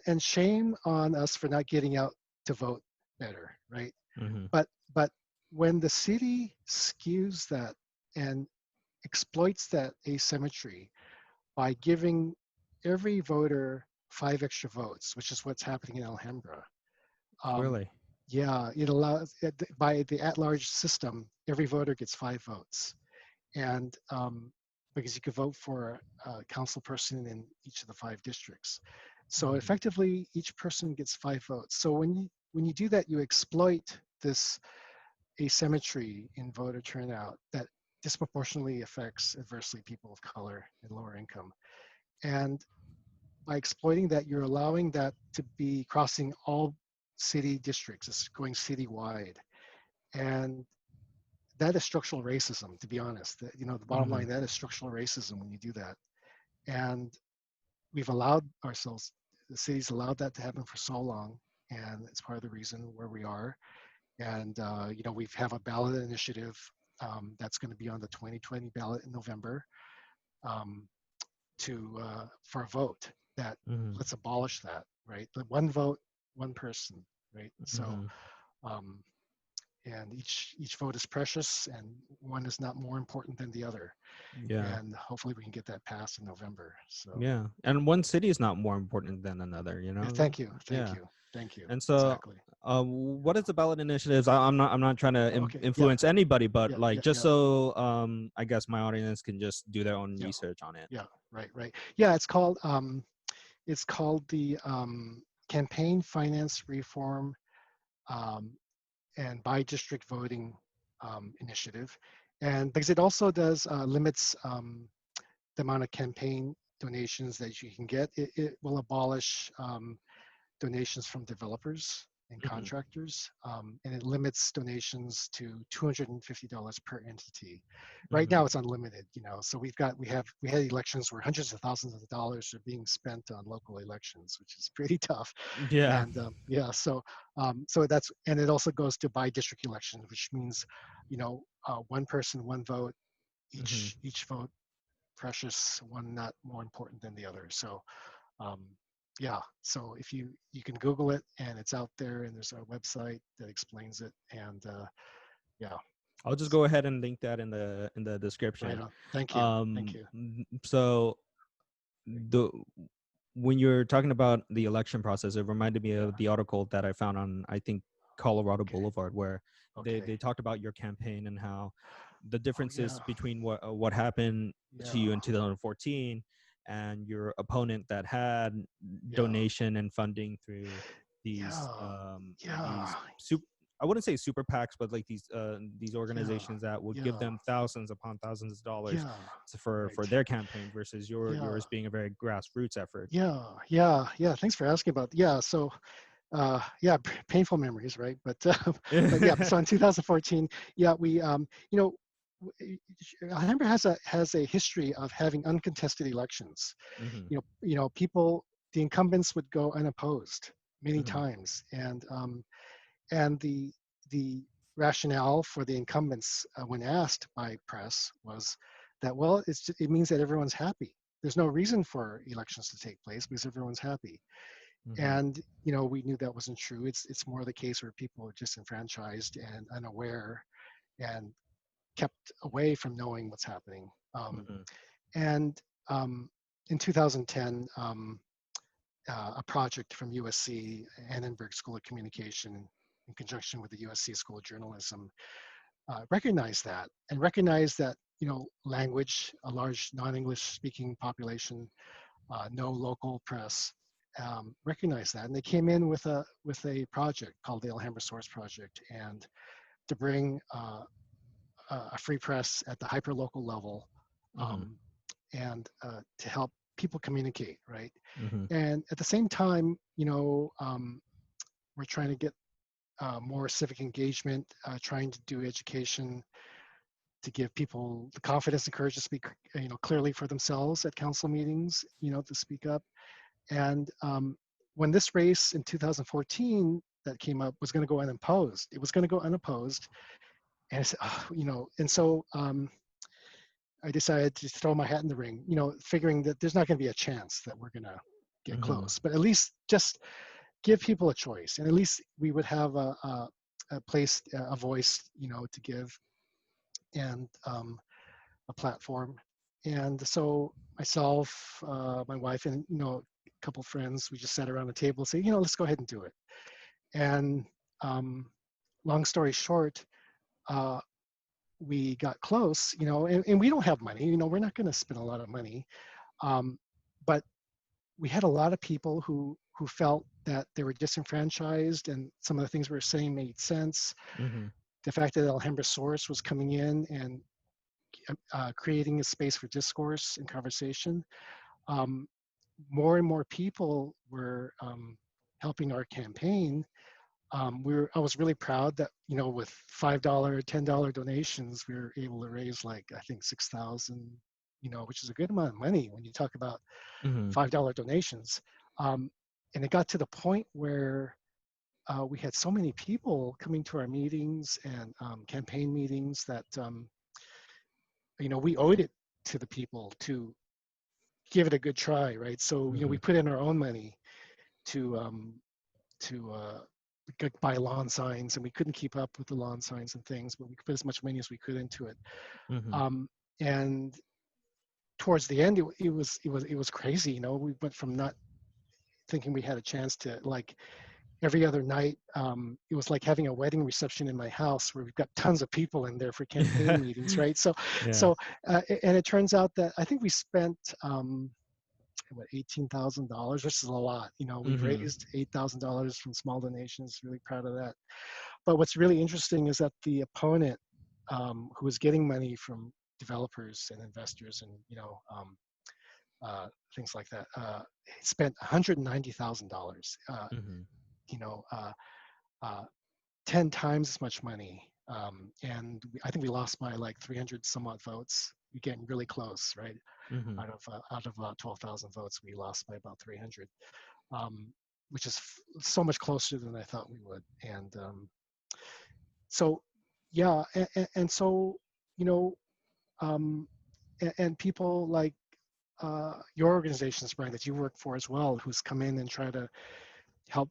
And shame on us for not getting out to vote better, right? Mm-hmm. But when the city skews that and exploits that asymmetry by giving every voter 5 extra votes, which is what's happening in Alhambra. Um, Really? yeah, it allows by the at-large system, every voter gets 5 votes, and because you could vote for a council person in each of the 5 districts. So Mm-hmm. effectively, each person gets 5 votes. So when you do that, you exploit this asymmetry in voter turnout that disproportionately affects adversely people of color and lower income. And by exploiting that, you're allowing that to be crossing all city districts. It's going citywide, and that is structural racism. To be honest, the bottom Mm-hmm. line, that is structural racism when you do that. And we've allowed ourselves, the city's allowed that to happen for so long, and it's part of the reason where we are. And we have a ballot initiative that's going to be on the 2020 ballot in November, um, to for a vote that Mm-hmm. let's abolish that, right? The one vote, one person, right? So Mm-hmm. um, and each vote is precious, and one is not more important than the other. Yeah. And hopefully we can get that passed in November. So Yeah. And one city is not more important than another, you yeah, know? thank you, thank Yeah. you, thank you. And so, Exactly. what is the ballot initiatives? I'm not trying to Okay. Yeah. influence anybody, but Yeah. like Yeah. just Yeah. so I guess my audience can just do their own Yeah. research on it. Yeah. Right. Right. Yeah. It's called the campaign finance reform um, and by district voting initiative. And because it also does limits the amount of campaign donations that you can get, it will abolish donations from developers and Hmm. contractors, and it limits donations to $250 per entity. Right Hmm. now, it's unlimited. So we had elections where hundreds of thousands of dollars are being spent on local elections, which is pretty tough. Yeah. And yeah, so that's, and it also goes to by district elections, which means, one person, one vote, Hmm. each vote precious, one not more important than the other. So um, yeah, so if you can Google it, and it's out there, and there's a website that explains it, and yeah, I'll just so go ahead and link that in the right description. on. Thank you, thank Um, you. so the when you're talking about the election process, it reminded me Yeah. of the article that I found on, I think, Colorado Okay. Boulevard, where Okay. they talked about your campaign and how the Oh yeah. differences between what happened to Yeah. you in 2014 and your opponent that had Yeah. donation and funding through Yeah. these Yeah. super, I wouldn't say super PACs, but like these Yeah. organizations that would give Yeah. them thousands upon thousands of dollars Yeah. for Right. their campaign versus Yeah. yours being a very grassroots effort. Yeah. Yeah. Yeah. Thanks for asking about. Yeah. So yeah, painful memories, right? But but yeah, so in 2014, yeah, we Alhambra has a history of having uncontested elections. Hmm. People, the incumbents would go unopposed many Hmm. times, and the rationale for the incumbents when asked by press was that, well, it means that everyone's happy. There's no reason for elections to take place because everyone's happy. Hmm. And we knew that wasn't true. It's more the case where people are disenfranchised and unaware and kept away from knowing what's happening. Hmm. And in 2010, a project from USC Annenberg School of Communication, in conjunction with the USC School of Journalism, recognized that, and recognized that language, a large non-English speaking population, no local press, recognized that, and they came in with a project called the Alhambra Source Project, and to bring a free press at the hyperlocal level, Hmm. um, and to help people communicate, right? Hmm. And at the same time, we're trying to get more civic engagement, trying to do education to give people the confidence and courage to speak, clearly for themselves at council meetings, to speak up. And when this race in 2014 that came up was going to go unopposed, it was going to go unopposed. And I said, oh, and so I decided to throw my hat in the ring, figuring that there's not going to be a chance that we're going to get Hmm. close, but at least just give people a choice, and at least we would have a place, a voice, to give, and a platform. And so myself, my wife, and a couple friends, we just sat around the table and say, let's go ahead and do it. And um, long story short, uh, we got close, and we don't have money, we're not going to spend a lot of money, um, but we had a lot of people who felt that they were disenfranchised, and some of the things we were saying made sense. Hmm. The fact that Alhambra Source was coming in and creating a space for discourse and conversation, um, more and more people were helping our campaign. I was really proud that with $5, $10 donations, we were able to raise, like, I think 6,000, which is a good amount of money when you talk about Hmm. $5 donations. Um, and it got to the point where we had so many people coming to our meetings and campaign meetings that we owed it to the people to give it a good try, right? So we Hmm. put in our own money to buy lawn signs, and we couldn't keep up with the lawn signs and things, but we put as much money as we could into it. Hmm. And towards the end, it was crazy. We went from not thinking we had a chance to, like, every other night, it was like having a wedding reception in my house where we've got tons of people in there for campaign meetings, right? So Yeah. so and it turns out that I think we spent what, $18,000, which is a lot. We've Mm-hmm. raised $8,000 from small donations. Really proud of that. But what's really interesting is that the opponent, who was getting money from developers and investors and things like that, spent $190,000. Mm-hmm. You know, uh, uh, 10 times as much money. And I think we lost by like 300 some odd votes. We're getting really close, right? Mm-hmm. Out of about 12,000 votes, we lost by about 300, um, which is so much closer than I thought we would. And so, yeah, and so, you know, um, and people like your organizations, Brian, that you work for as well, who's come in and try to help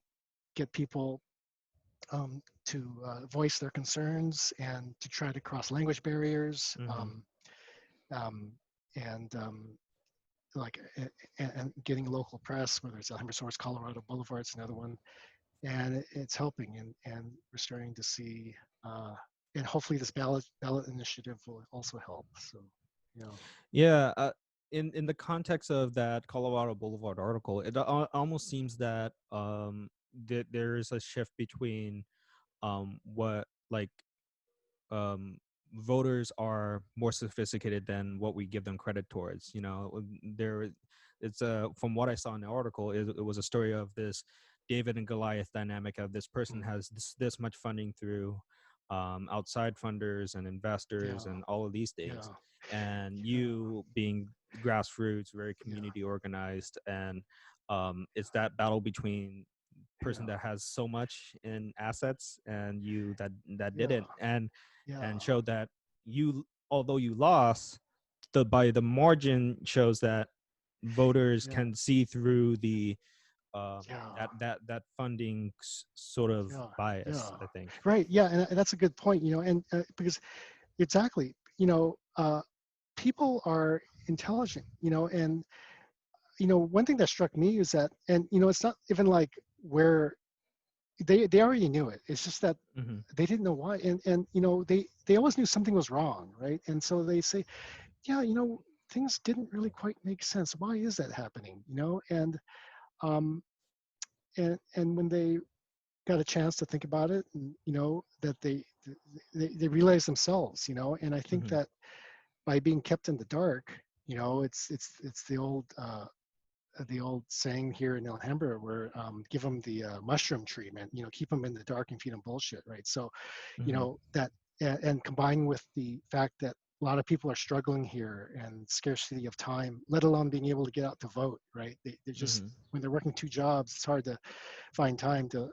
get people to voice their concerns and to try to cross language barriers, Mm-hmm. um, and like and getting local press, whether it's Alhambra Source, Colorado Boulevard, it's another one, and it's helping, and we're starting to see, and hopefully this ballot initiative will also help. So, you know, Yeah, in the context of that Colorado Boulevard article, it almost seems that there is a shift between what like voters are more sophisticated than what we give them credit towards. There it's from what I saw in the article, it was a story of this David and Goliath dynamic of this person mm, has this much funding through outside funders and investors yeah, and all of these things, yeah, and yeah, you being grassroots, very yeah, community organized, and it's that battle between person yeah, that has so much in assets and you that yeah, didn't, and yeah, showed that you, although you lost, the by the margin shows that voters yeah, can see through the yeah, that funding sort of yeah, bias, yeah. I think. Right. Yeah, and that's a good point. And because exactly, people are intelligent. And one thing that struck me is that, and it's not even like where they already knew it. It's just that Hmm. they didn't know why, and they always knew something was wrong, right? And so they say, yeah, things didn't really quite make sense. Why is that happening? Um, and when they got a chance to think about it, and that they realize themselves, and I think Hmm. that by being kept in the dark, it's the old saying here in Alhambra, where give them the mushroom treatment, keep them in the dark and feed them bullshit, right? So, Hmm. that, and combined with the fact that a lot of people are struggling here and scarcity of time, let alone being able to get out to vote, right? They're just, Hmm. when they're working two jobs, it's hard to find time to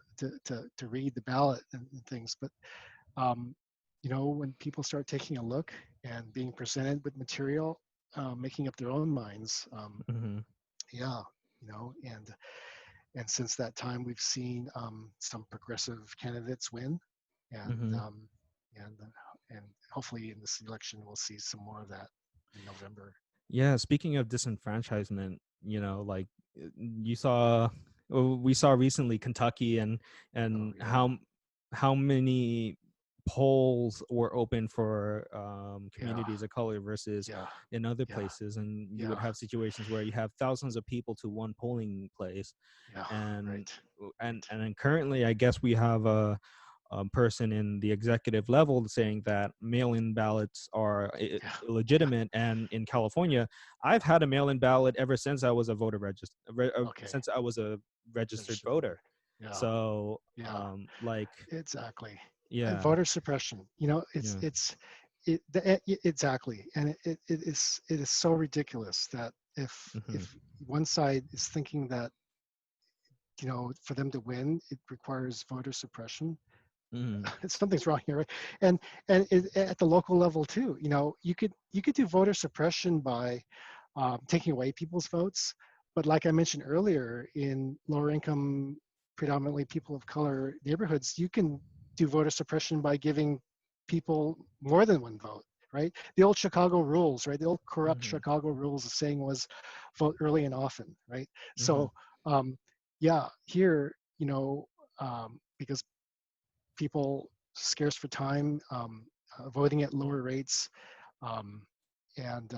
read the ballot and things. But um, when people start taking a look and being presented with material, making up their own minds, Hmm. yeah, and since that time, we've seen some progressive candidates win, and Hmm. um, and hopefully in this election we'll see some more of that in November. Yeah, speaking of disenfranchisement, like you saw, we saw recently Kentucky, Oh and yeah, how many polls were open for yeah, communities of color versus yeah, in other yeah, places, and you would yeah, have situations where you have thousands of people to one polling place, yeah, and right, and right, and then currently I guess we have a person in the executive level saying that mail-in ballots are yeah, yeah, illegitimate. And in California, I've had a mail-in ballot ever since I was a okay, since I was a registered registered voter, voter. yeah, So, yeah, like, exactly. And yeah. voter suppression, Yeah. exactly, and it is so ridiculous that Hmm. if one side is thinking that for them to win it requires voter suppression, Hmm. something's wrong here, right? And at the local level too, you could do voter suppression by taking away people's votes, but like I mentioned earlier, in lower income, predominantly people of color neighborhoods, you can do voter suppression by giving people more than one vote, right? The old Chicago rules, right? The old corrupt Hmm. Chicago rules, the saying was vote early and often, right? Hmm. So um, yeah, here, because people scarce for time, voting at lower rates, um, and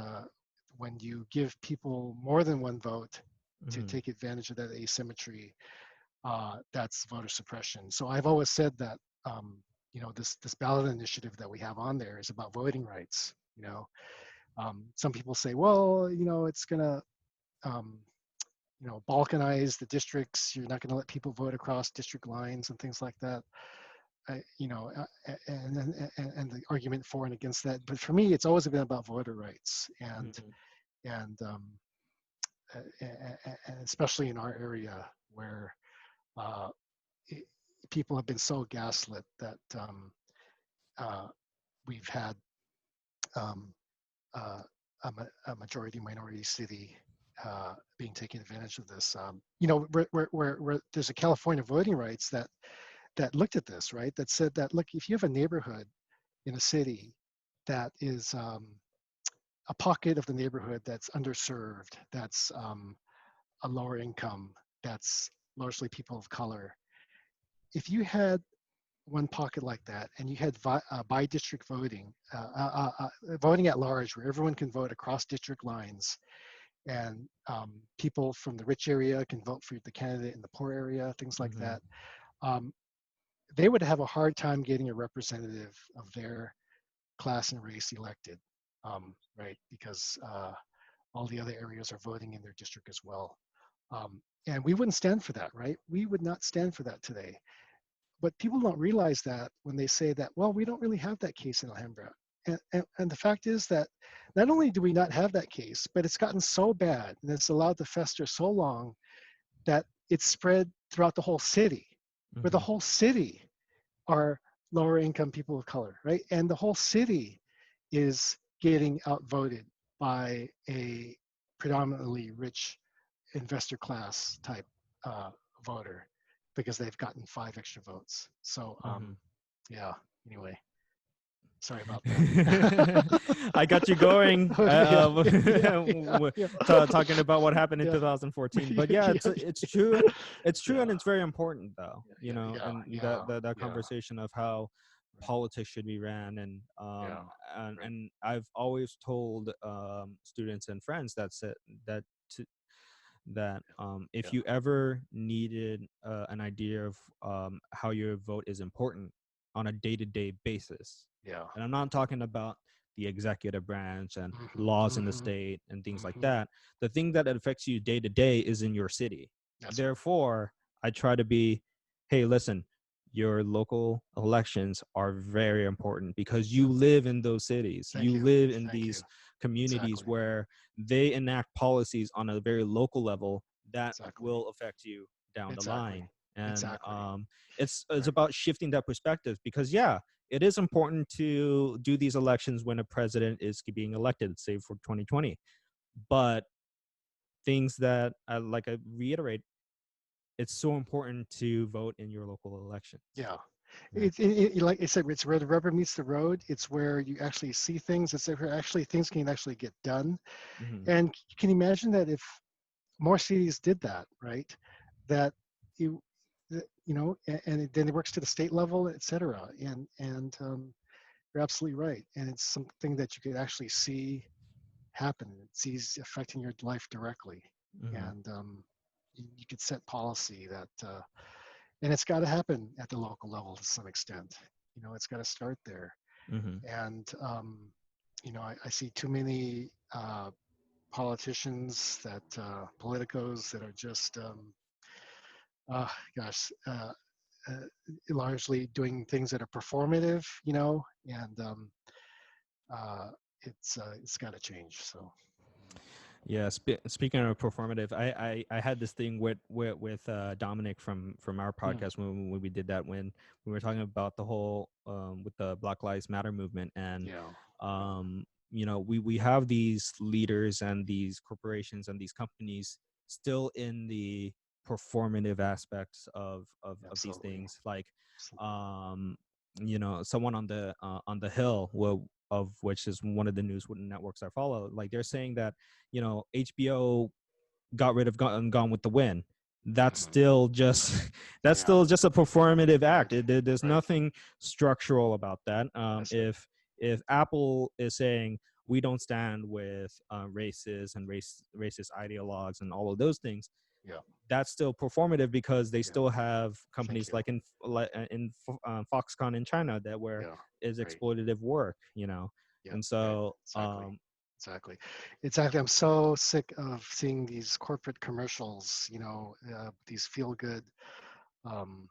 when you give people more than one vote, to Mhm. take advantage of that asymmetry, that's voter suppression. So I've always said that, this ballot initiative that we have on there is about voting rights. Some people say, well, it's gonna, um, balkanize the districts. You're not going to let people vote across district lines and things like that. And the argument for and against that. But for me, it's always been about voter rights, Mhm. and and especially in our area where uh, it, people have been so gaslit that uh, we've had um, uh, a majority minority city being taken advantage of this. Where there's a California voting rights that looked at this, right? That said that, look, if you have a neighborhood in a city that is a pocket of the neighborhood that's underserved, that's a lower income, that's largely people of color. If you had one pocket like that and you had by-district voting, voting at large, where everyone can vote across district lines, and people from the rich area can vote for the candidate in the poor area, things like Mhm. that, um, they would have a hard time getting a representative of their class and race elected, right? Because all the other areas are voting in their district as well. And we wouldn't stand for that, right? We would not stand for that today. But people don't realize that when they say that, well, we don't really have that case in Alhambra. And the fact is that not only do we not have that case, but it's gotten so bad and it's allowed to fester so long that it's spread throughout the whole city, where the Mhm. whole city are lower income people of color, right? And the whole city is getting outvoted by a predominantly rich investor class type uh, voter because they've gotten 5 extra votes. So Mhm. yeah. Anyway, sorry about that. I got you going, Yeah, yeah, yeah, yeah, talking about what happened in yeah, 2014. But yeah, yeah, yeah, it's true. It's true, yeah, and it's very important, though. yeah, yeah, And yeah, that yeah. conversation of how Right. politics should be ran, Yeah. Right. and I've always told students and friends that to, that if Yeah. you ever needed an idea of how your vote is important on a day-to-day basis, Yeah. and I'm not talking about the executive branch and Mm-hmm, laws in the mm-hmm, state and things like mm-hmm. that, the thing that affects you day to day is in your city. That's right. Therefore, I try to be, hey, listen, your local elections are very important because you live in those cities, Thank you you. live in Thank these you. communities Exactly. where they enact policies on a very local level that Exactly. will affect you down the Exactly. line. And Exactly. it's Right. about shifting that perspective because yeah, it is important to do these elections when a president is being elected, say for 2020. But things that like I reiterate, it's so important to vote in your local elections. Yeah. Yeah. Like I said, it's where the rubber meets the road. It's where you actually see things. It's where actually things can actually get done. Mm-hmm. And you can imagine that if more cities did that, right? That you, and then it works to the state level, et cetera. And you're absolutely right. And it's something that you could actually see happen. It's affecting your life directly. Mm-hmm. And you could set policy that, and it's got to happen at the local level to some extent. It's got to start there. Mm-hmm. And, I see too many politicians politicos that are just, uh, gosh, largely doing things that are performative, and uh, it's got to change. So, Yeah, speaking of performative, I had this thing with Dominic from our mm, podcast when we did that, when we were talking about the whole with the Black Lives Matter movement. And yeah, yeah, um we have these leaders and these corporations and these companies still in the performative aspects of these absolutely. things, like Absolutely. um someone on the Hill, of which is one of the news networks I follow, like they're saying that HBO got rid of Gone with the Wind. That's Hmm. still just that's Yeah, still just a performative act. right, There's right. nothing structural about that. That's right. If Apple is saying we don't stand with racists and racist ideologues and all of those things. Yeah. That's still performative because they Yeah. still have Thank companies you. like in Foxconn in China that where Yeah. is Right. exploitative work, Yeah. and Right. so Exactly. Exactly. Exactly. I'm so sick of seeing these corporate commercials, these feel good, um,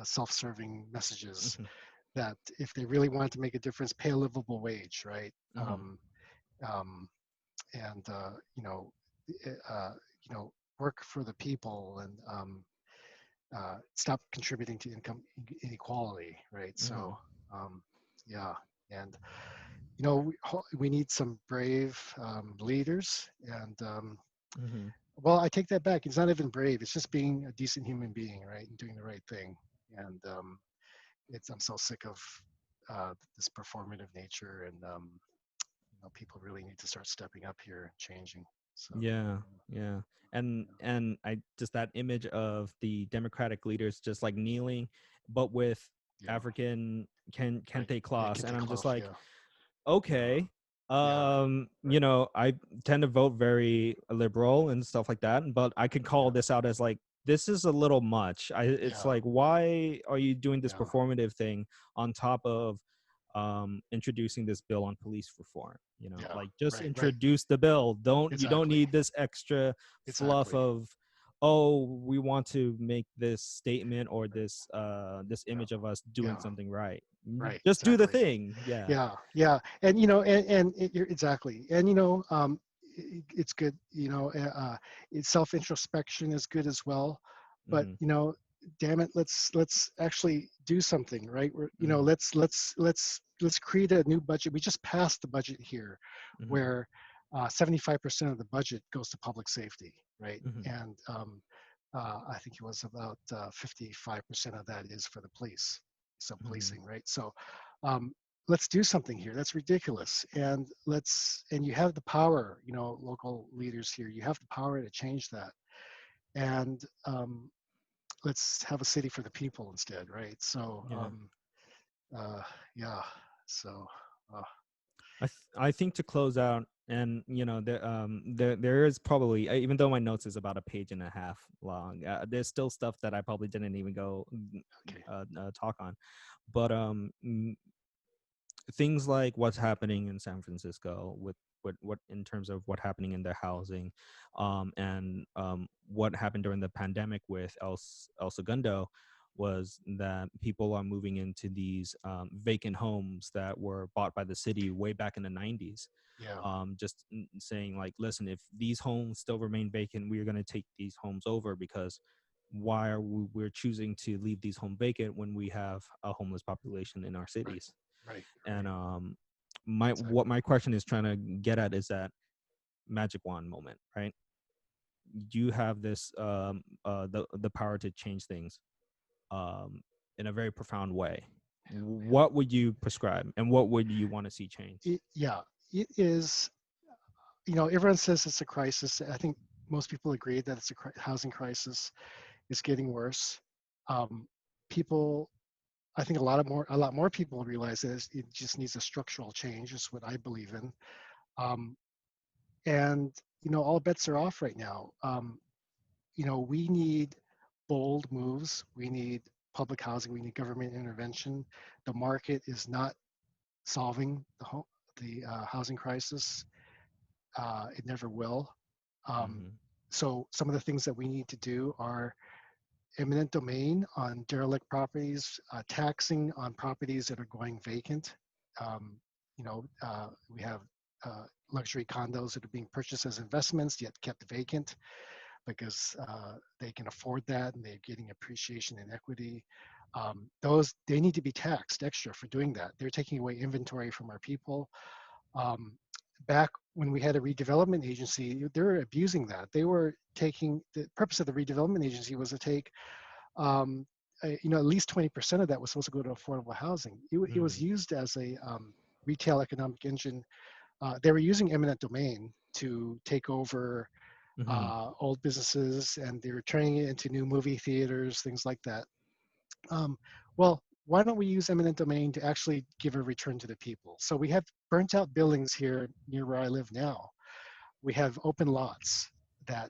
self-serving messages mhm, that if they really wanted to make a difference, pay a livable wage, right? mhm, Um, and, uh, you know, work for the people and stop contributing to income inequality, right? So, mhm, um, yeah. And we need some brave leaders. And mhm. well, I take that back. It's not even brave. It's just being a decent human being, right, and doing the right thing. And I'm so sick of this performative nature, and people really need to start stepping up here and changing. So Yeah, yeah. And I just that image of the Democratic leaders just like kneeling, but with yeah, African right. kente Yeah, cloths, and kente I'm just cloth. like, Yeah, yeah, okay. yeah. Right. I tend to vote very liberal and stuff like that, but I could call Yeah, this out as like this is a little much. It's yeah, like, why are you doing this yeah, performative thing on top of introducing this bill on police reform? yeah. Like just Right, right. introduce the bill. You don't Exactly, need this extra fluff exactly. of, oh, we want to make this statement or this Yeah, image of us doing yeah. something right. Right, Just do the exactly. thing. Yeah. Yeah, yeah, and you're exactly, and it's good. It's self introspection is good as well, but Hmm. damn it, let's actually do something, right? Hmm. Let's create a new budget. We just passed the budget here, Hmm. where 75% of the budget goes to public safety, right? Hmm. And I think it was about 55% of that is for the police, so Hmm. policing, right? So um, let's do something here. That's ridiculous. And you have the power, local leaders here, you have the power to change that. And let's have a city for the people instead, right? So, Yeah. uh, yeah. So, uh, I think to close out, and there is probably, even though my notes is about a page and a half long, there's still stuff that I probably didn't even go okay. talk on, but things like what's happening in San Francisco with what in terms of what happening in their housing, and what happened during the pandemic with El Segundo, was that people are moving into these vacant homes that were bought by the city way back in the 90s. Yeah. Just saying like, listen, if these homes still remain vacant, we're going to take these homes over, because why are we're choosing to leave these homes vacant when we have a homeless population in our Right. cities? Right. And Right. my what Exactly. my question is trying to get at is that magic wand moment, right? You have this the power to change things um in a very profound way. Yeah. What would you prescribe, and what would you want to see changed? Yeah. It is. Everyone says it's a crisis. I think most people agree that it's a housing crisis. It's getting worse. Um, people I think a lot more people realize that it just needs a structural change. Is what I believe in. Um, and all bets are off right now. We need bold moves. We need public housing. We need government intervention. The market is not solving the housing crisis. It never will. Um, Mm-hmm. so some of the things that we need to do are eminent domain on derelict properties, taxing on properties that are going vacant. Um, we have luxury condos that are being purchased as investments yet kept vacant because they can afford that and they're getting appreciation and equity. Those they need to be taxed extra for doing that. They're taking away inventory from our people. Um, Back when we had a redevelopment agency, they were abusing that. They were taking the purpose of the redevelopment agency was to take um, at least 20% of that was supposed to go to affordable housing. It was Mm-hmm. used as a retail economic engine. They were using eminent domain to take over Mm-hmm. old businesses, and they were turning it into new movie theaters, things like that. Um, well, why don't we use eminent domain to actually give a return to the people? So we have burnt out buildings here near where I live now. We have open lots that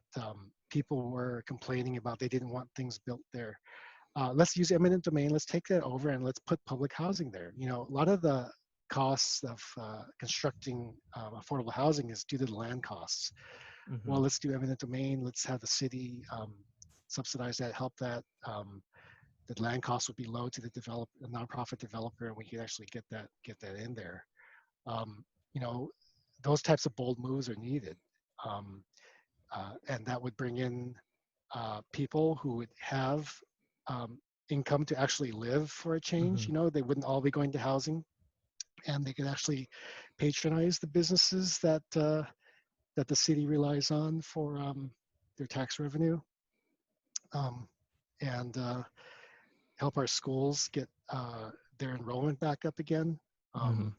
people were complaining about. They didn't want things built there. Let's use eminent domain. Let's take that over and let's put public housing there. You know, a lot of the costs of constructing affordable housing is due to the land costs. Mm-hmm. Well, let's do eminent domain. Let's have the city subsidize that, help that. The land costs would be low to the nonprofit developer, and we could actually get that in there. You know, those types of bold moves are needed, um, and that would bring in people who would have um, income to actually live for a change. Mm-hmm. You know, they wouldn't all be going to housing, and they could actually patronize the businesses that the city relies on for their tax revenue, um, and help our schools get their enrollment back up again, Mm-hmm. um,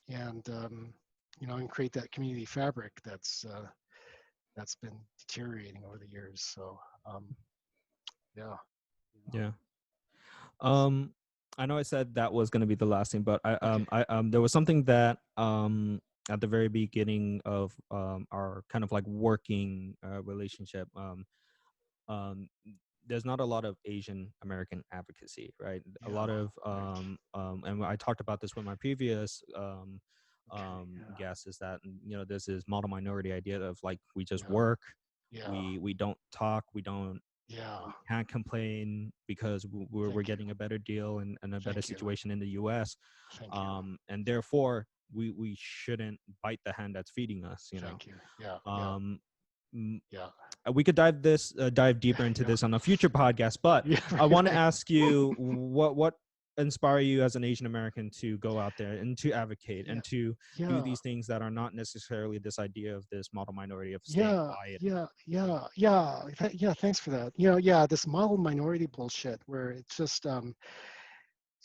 and you know, and create that community fabric that's been deteriorating over the years. So yeah, yeah, Yeah. Um, I know I said that was going to be the last thing, but okay, there was something that at the very beginning of our kind of like working relationship, um, there's not a lot of Asian American advocacy, right? A yeah, lot of right, and I talked about this with my previous okay, yeah, guest, is that there's this model minority idea of like we just yeah, work, yeah, we don't talk, yeah. we can't complain because we're Thank you, getting a better deal and a better thank you, situation in the U.S. thank you, And therefore we shouldn't bite the hand that's feeding us. thank you. Yeah, yeah, Um, m- yeah, we could dive deeper into yeah, this on a future podcast, but yeah, I want to right. ask you what inspire you as an Asian American to go out there and to advocate Yeah, and to do yeah. these things that are not necessarily this idea of this model minority of staying Yeah, quiet. yeah, yeah, yeah, yeah. Thanks for that. You know, yeah, this model minority bullshit where it's just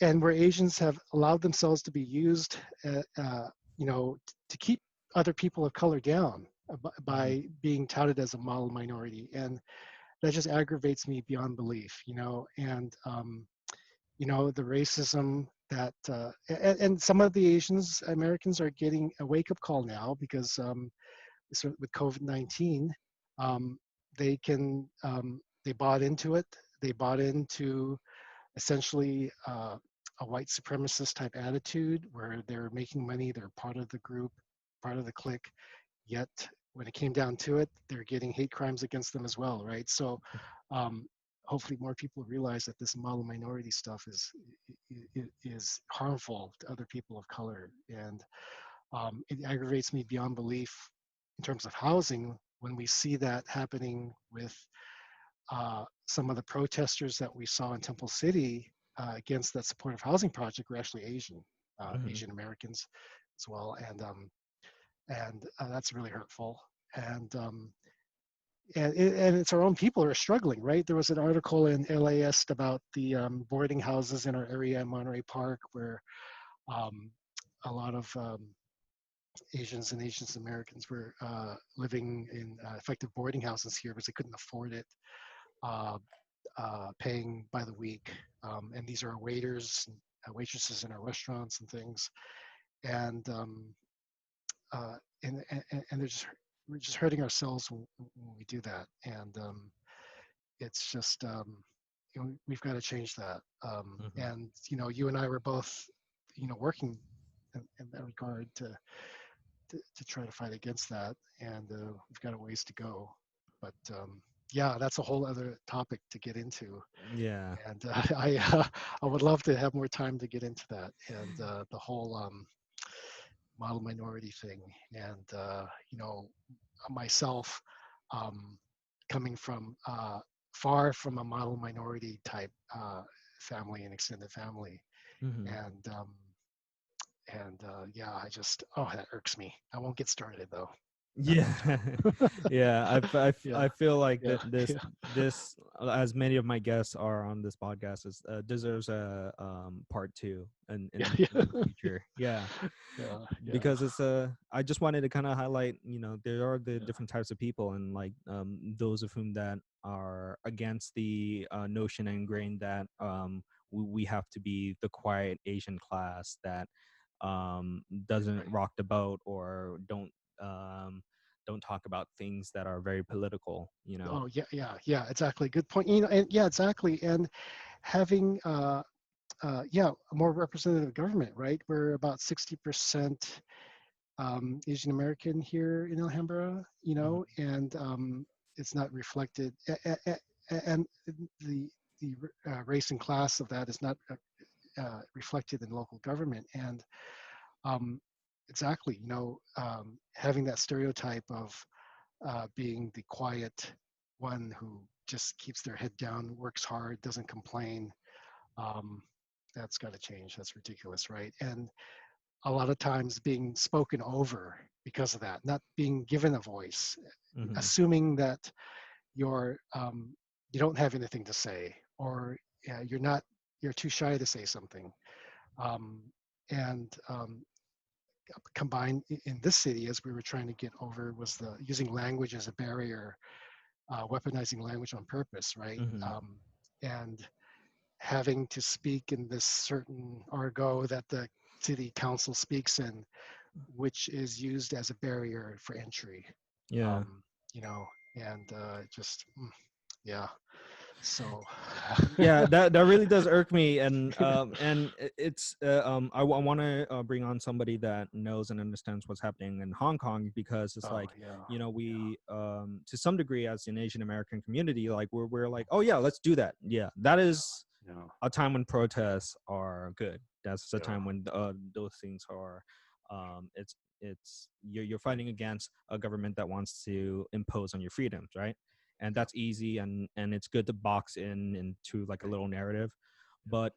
and where Asians have allowed themselves to be used, you know, to keep other people of color down Hmm. by being touted as a model minority, and that just aggravates me beyond belief. You know, and you know, the racism that and some of the Asians Americans are getting a wake up call now because with COVID-19, um, they bought into it. They bought into essentially a white supremacist type attitude where they're making money, they're part of the group, part of the clique. Yet when it came down to it, they're getting hate crimes against them as well, right? So um, hopefully more people realize that this model minority stuff is harmful to other people of color, and it aggravates me beyond belief in terms of housing when we see that happening with some of the protesters that we saw in Temple City against that supportive housing project were actually Asian, Hmm. Asian Americans as well, and that's really hurtful. And and it's our own people who are struggling, right? There was an article in LAist about the boarding houses in our area in Monterey Park where um, a lot of Asians and Asian Americans were living in effective boarding houses here because they couldn't afford it, uh, paying by the week. And these are waiters, and, waitresses in our restaurants and things. And uh, and they're just we're just hurting ourselves when we do that. And it's just you know, we've got to change that. Hmm. And you know, you and I were both working in that regard to try to fight against that, and we've got a ways to go. But yeah, that's a whole other topic to get into, Yeah. and I would love to have more time to get into that and the whole model minority thing, and you know, myself um, coming from far from a model minority type family and extended family, Hmm. and yeah, I just that irks me. I won't get started though. Yeah. Another time. Yeah, Yeah, I feel like yeah, that this yeah, this as many of my guests are on this podcast is deserves a part two yeah, in the yeah, future. Yeah, yeah, yeah, because I just wanted to kind of highlight, there are the yeah, different types of people, and like those of whom that are against the notion and grain that we have to be the quiet Asian class that doesn't Right. rock the boat or don't talk about things that are very political, you know. Oh yeah, yeah, yeah. Exactly. Good point. You know, and yeah, exactly. And having yeah, a more representative government, right? We're about 60% Asian American here in Alhambra, you Hmm. know, and it's not reflected, and the the race and class of that is not reflected in local government. And um, exactly, you know, having that stereotype of being the quiet one who just keeps their head down, works hard, doesn't complain. Um, that's got to change. That's ridiculous, right? And a lot of times being spoken over because of that, not being given a voice, Hmm. assuming that you're you don't have anything to say, or you're too shy to say something. Um, and combined in this city, as we were trying to get over, was the using language as a barrier, weaponizing language on purpose, right? Hmm. And having to speak in this certain argot that the city council speaks in, which is used as a barrier for entry. Yeah. Um, you know, and just yeah. So Yeah, that really does irk me, and it's I want to bring on somebody that knows and understands what's happening in Hong Kong, because it's oh like, yeah, you know, yeah, we to some degree as an Asian American community, like we're like, oh yeah, let's do that. Yeah, that yeah, is yeah, a time when protests are good. That's a yeah, time when those things are it's you're fighting against a government that wants to impose on your freedoms, right? And yeah. that's easy, and it's good to box in into like a Right. little narrative. Yeah, But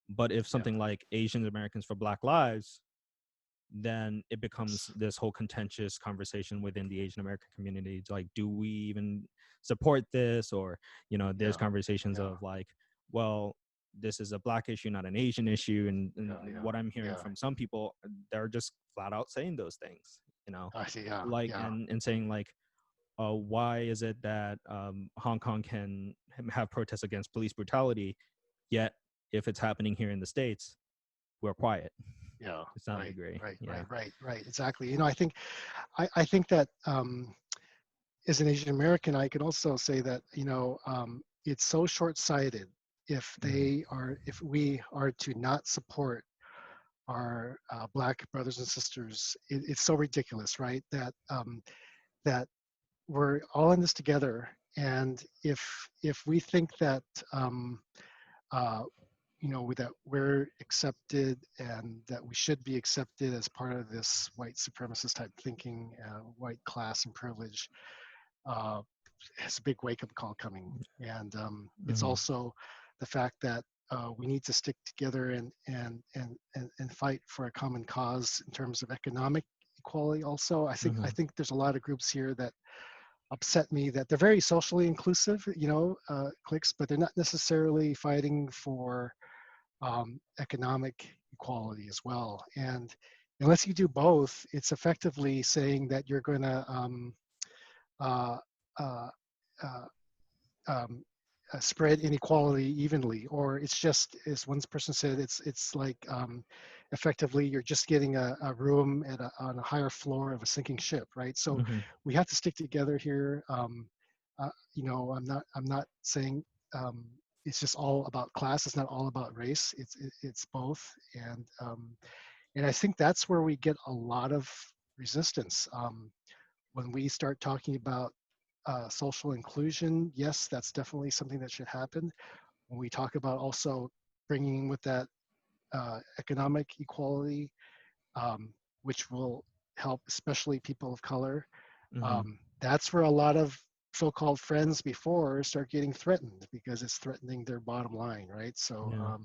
but if yeah, something like Asian Americans for Black Lives, then it becomes yes, this whole contentious conversation within the Asian American community. It's like, do we even support this? Or, you know, there's yeah, conversations yeah, of like, well, this is a Black issue, not an Asian issue. And yeah, yeah, what I'm hearing yeah. from some people, they're just flat out saying those things, you know, I see. Yeah, like, yeah, and saying like, why is it that Hong Kong can have protests against police brutality, yet if it's happening here in the States, we're quiet. yeah. It's not Right, agree. right, Yeah. right, right, right. Exactly. You know, I think that as an Asian American, I could also say that, you know, it's so short-sighted Hmm. if we are to not support our Black brothers and sisters. It's so ridiculous, right? That we're all in this together, and if we think that uh, you know, that we're accepted and that we should be accepted as part of this white supremacist type thinking, white class and privilege, uh, has a big wake up call coming. And it's Hmm. also the fact that we need to stick together and fight for a common cause in terms of economic equality. Also, I Hmm. think there's a lot of groups here that upset me that they're very socially inclusive, you know, cliques, but they're not necessarily fighting for economic equality as well. And unless you do both, it's effectively saying that you're going to uh, uh, uh, um, spread inequality evenly, or it's just, as one person said, it's like effectively you're just getting a room on a higher floor of a sinking ship, right? So Hmm. we have to stick together here. You know, I'm not saying it's just all about class. It's not all about race. It's both, and I think that's where we get a lot of resistance. When we start talking about social inclusion, yes, that's definitely something that should happen. When we talk about also bringing with that economic equality, which will help especially people of color, Hmm. that's where a lot of so-called friends before start getting threatened because it's threatening their bottom line, right? So, Yeah.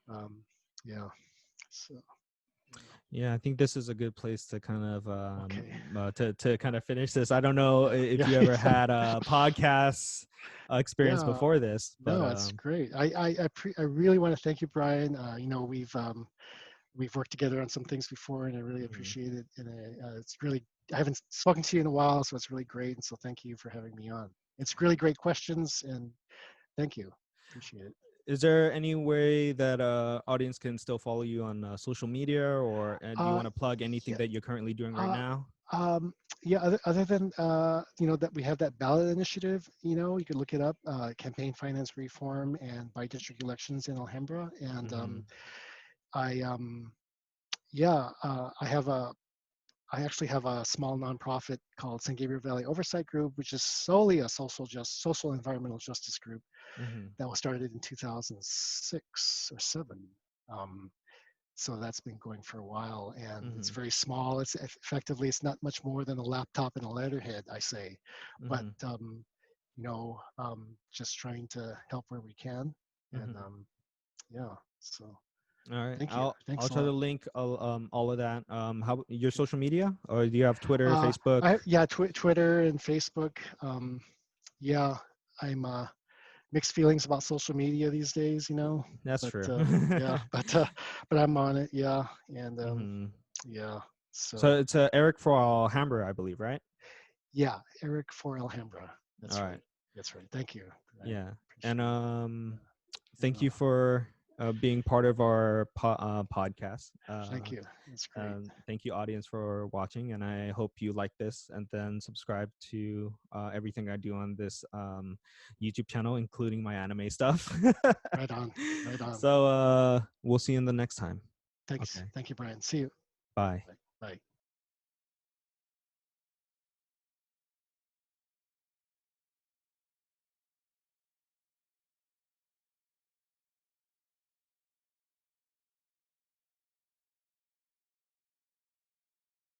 um, yeah. So, yeah. Yeah, I think this is a good place to kind of Okay. to kind of finish this. I don't know Yeah. if Yeah. you ever had a podcast experience Yeah. before this, but No, it's great. I really want to thank you, Bryan. You know, we've worked together on some things before, and I really mhm. appreciate it. And it's really, I haven't spoken to you in a while, so it's really great. And so thank you for having me on. It's really great questions, and thank you. Appreciate it. is there any way that audience can still follow you on social media, or do you Uh, want to plug anything yeah, that you're currently doing right uh, now? yeah. Other than that we have that ballot initiative. You could look it up. Campaign finance reform and by district elections in Alhambra. And Mm-hmm. I yeah, I actually have a small nonprofit called San Gabriel Valley Oversight Group, which is solely a social environmental justice group Mm-hmm. that was started in 2006 or seven. Um, so that's been going for a while, and it's Mm-hmm. very small. It's effectively it's not much more than a laptop and a letterhead, I say, but Mm-hmm. just trying to help where we can, and Mm-hmm. yeah. So All right. thank you, I'll thanks a try to lot. link all of that. How your social media, or do you have Twitter, Facebook? Twitter and Facebook. Yeah, I'm mixed feelings about social media these days, That's but true. yeah, but I'm on it, yeah, and Hmm. yeah, So so it's Eric for Alhambra, I believe, right? yeah, Eric for Alhambra. All That's right. right. That's right. Thank you. I Yeah. And appreciate it. thank Yeah, you for being part of our podcast. thank you. That's great. Thank you, audience, for watching, and I hope you like this. And then subscribe to everything I do on this YouTube channel, including my anime stuff. Right on. Right on. So we'll see you in the next time. Thanks. Okay. Thank you, Brian. See you. Bye. Bye. Bye.